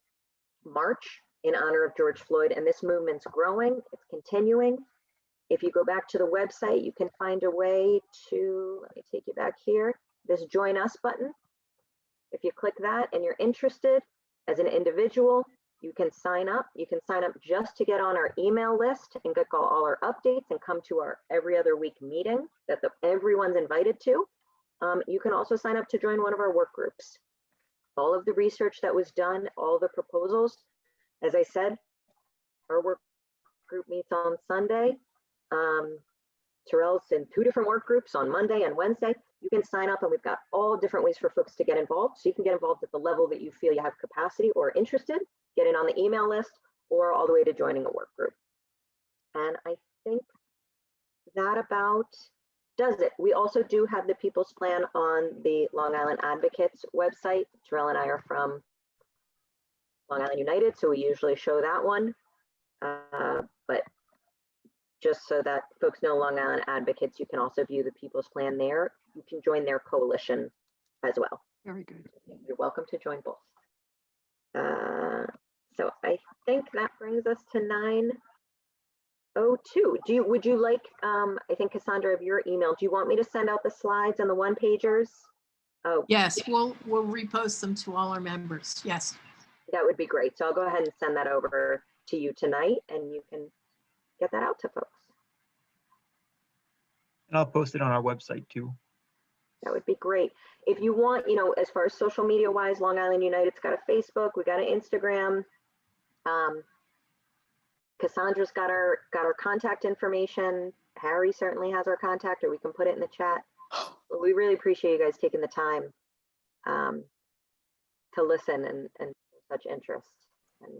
march in honor of George Floyd, and this movement's growing, it's continuing. If you go back to the website, you can find a way to, let me take you back here, this Join Us button. If you click that and you're interested as an individual, you can sign up. You can sign up just to get on our email list and get all our updates and come to our every other week meeting that everyone's invited to. You can also sign up to join one of our work groups. All of the research that was done, all the proposals, as I said, our work group meets on Sunday. Tyrell's in 2 different work groups on Monday and Wednesday. You can sign up and we've got all different ways for folks to get involved. So you can get involved at the level that you feel you have capacity or interested, get in on the email list, or all the way to joining a work group. And I think that about does it. We also do have the People's Plan on the Long Island Advocates website. Tyrell and I are from Long Island United, so we usually show that one. But just so that folks know, Long Island Advocates, you can also view the People's Plan there. You can join their coalition as well. Very good. You're welcome to join both. So I think that brings us to 9:02. Would you like, I think Cassandra, of your email, do you want me to send out the slides and the one-pagers? Oh, Yes, we'll repost them to all our members. Yes. that would be great. So I'll go ahead and send that over to you tonight and you can get that out to folks. And I'll post it on our website too. That would be great. If you want, as far as social media wise, Long Island United's got a Facebook, we got an Instagram. Cassandra's got our contact information. Harry certainly has our contact, or we can put it in the chat. But we really appreciate you guys taking the time to listen and such interest. And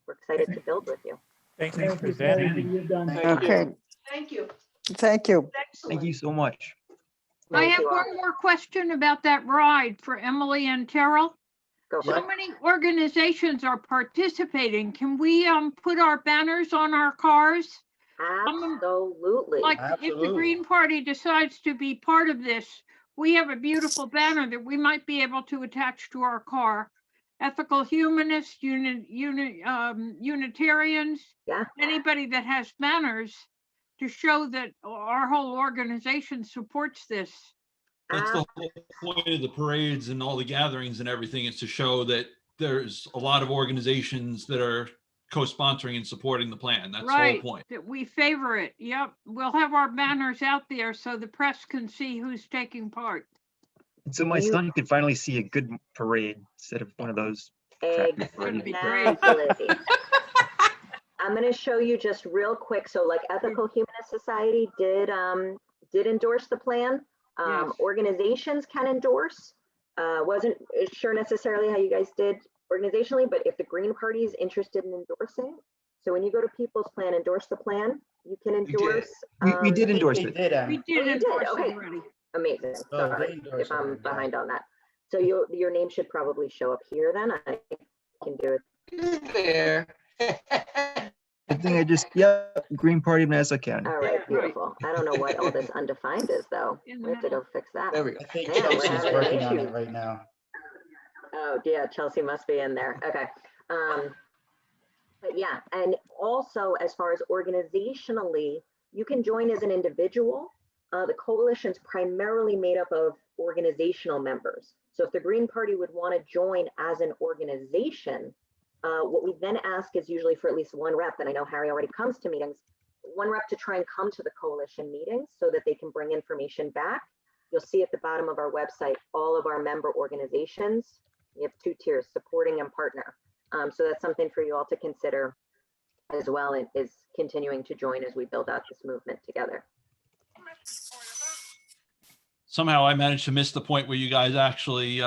we're excited to build with you. Thanks for Thank you, presenting. you've done. Okay, Thank you. thank you. Thank you so much. I Thank have you all. one more question about that ride for Emily and Tyrell. Go for So it. many organizations are participating. Can we put our banners on our cars? Absolutely. Like if the Absolutely. Green Party decides to be part of this, we have a beautiful banner that we might be able to attach to our car. Ethical humanists, Unitarians, Yeah. anybody that has banners to show that our whole organization supports this. That's the whole point of the parades and all the gatherings and everything, is to show that there's a lot of organizations that are co-sponsoring and supporting the plan. That's the whole Right, point. that we favor it. Yep, we'll have our banners out there so the press can see who's taking part. And so my son could finally see a good parade instead of one of those crappy parades. That'd be great. Exactly. I'm going to show you just real quick. So like Ethical Humanist Society did endorse the plan. Yes. Organizations can endorse. Wasn't sure necessarily how you guys did organizationally, but if the Green Party is interested in endorsing, so when you go to People's Plan, endorse the plan, you can endorse. We did endorse They it. did, We Oh, did you did? endorse Okay. it already. Amazing. Oh, they Sorry endorsed if I'm it, yeah. behind on that. So your name should probably show up here then. I can do it. There. I think Green Party of Nassau County. All right, beautiful. I don't know what all this undefined is though. In the We have to middle. go fix that. There we go. I think Yeah, we're Chelsea's having working on issues. it right now. Oh, yeah, Chelsea must be in there. Okay. But yeah, and also as far as organizationally, you can join as an individual. The coalition's primarily made up of organizational members. So if the Green Party would want to join as an organization, what we then ask is usually for at least one rep, and I know Harry already comes to meetings, one rep to try and come to the coalition meetings so that they can bring information back. You'll see at the bottom of our website, all of our member organizations. We have 2 tiers, supporting and partner. So that's something for you all to consider as well, and is continuing to join as we build out this movement together. Somehow I managed to miss the point where you guys actually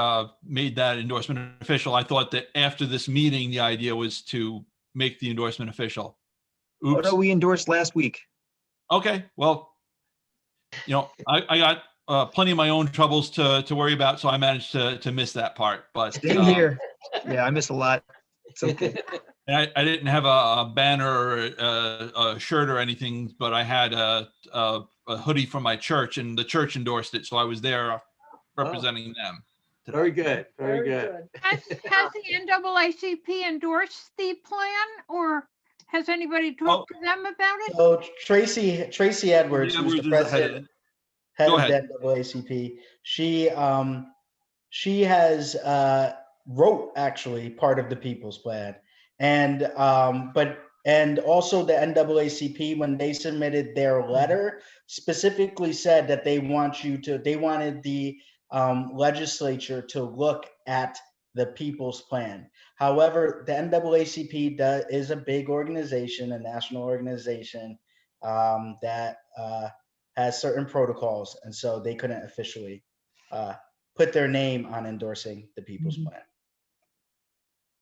made that endorsement official. I thought that after this meeting, the idea was to make the endorsement official. Oh, Oops. no, we endorsed last week. Okay, well, I got plenty of my own troubles to worry about, so I managed to miss that part. But Same here. Yeah, I miss a lot. It's okay. and I didn't have a banner or a shirt or anything, but I had a hoodie from my church, and the church endorsed it, so I was there representing them. Very good, very good. Has the NAACP endorsed the plan, or has anybody talked to them about it? So Tracy Edwards, who's the Edwards is the president, head Go of ahead. the NAACP, she has wrote actually part of the People's Plan, and and also the NAACP, when they submitted their letter, specifically said that they wanted the legislature to look at the People's Plan. However, the NAACP is a big organization, a national organization that has certain protocols, and so they couldn't officially put their name on endorsing the People's Plan.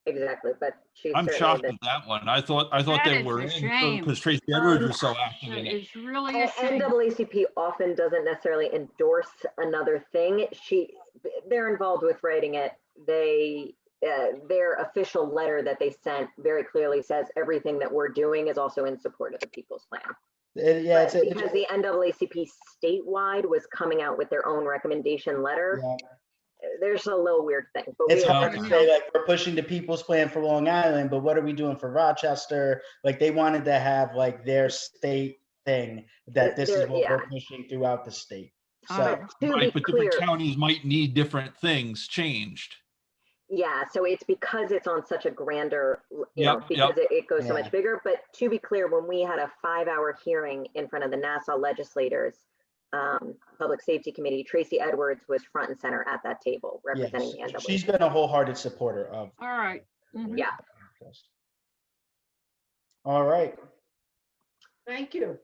Exactly, but she's I'm certainly shocked been. at that one. I thought That they is were a in shame. because Tracy Edwards was so active in it. It's really a shame. NAACP often doesn't necessarily endorse another thing. They're involved with writing it. Their official letter that they sent very clearly says everything that we're doing is also in support of the People's Plan. Yeah, But because the NAACP statewide was coming out with their own recommendation letter, there's a little weird thing. But it's hard to say, like, we're pushing the People's Plan for Long Island, but what are we doing for Rochester? Like, they wanted to have like their state thing that this is what we're pushing throughout the state. So Right, but different counties might need different things changed. Yeah, so it's because it's on such a grander, because it goes so much bigger. But to be clear, when we had a 5-hour hearing in front of the Nassau legislators, Public Safety Committee, Tracy Edwards was front and center at that table representing the NAACP. She's been a wholehearted supporter of. All right. Mhm. Yeah. All right. Thank you.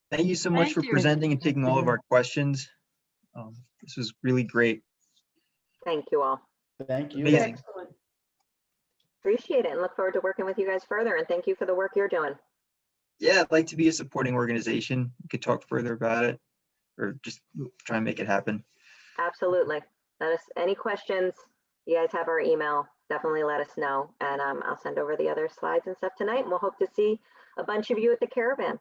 Thank you so much Thank for you. presenting and taking all of our questions. This was really great. Thank you all. Thank you. Amazing. Appreciate it and look forward to working with you guys further. And thank you for the work you're doing. Yeah, I'd like to be a supporting organization. We could talk further about it or just try and make it happen. Absolutely. Let us, any questions, you guys have our email, definitely let us know. And I'll send over the other slides and stuff tonight. And we'll hope to see a bunch of you at the caravan.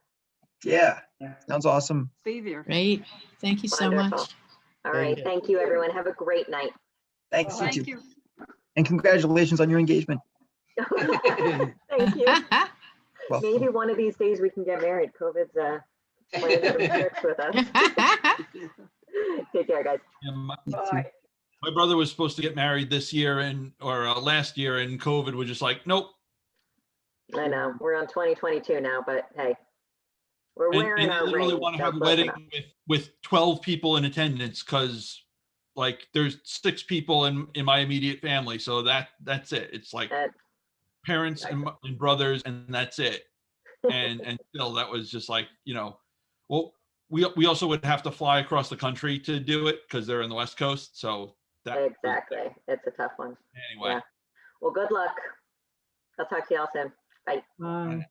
Yeah, sounds awesome. Be there. Great. Thank you so Wonderful. much. All right. Thank you, everyone. Have a great night. Thanks, you Thank too. you. And congratulations on your engagement. Thank you. Well, Maybe one of these days we can get married. COVID's playing some tricks with us. Take care, guys. Yeah, my brother was supposed to get married this year or last year, and COVID was just like, nope. I know we're on 2022 now, but hey, we're wearing and our they literally rings. want to so have a close wedding enough. with 12 people in attendance because like there's 6 people in my immediate family, so that's it. It's like parents and brothers, and that's it. and still that was just like, well, we also would have to fly across the country to do it because they're in the West Coast. So that Exactly. It's a tough one. anyway. Yeah. Well, good luck. I'll talk to y'all soon. Bye. Bye.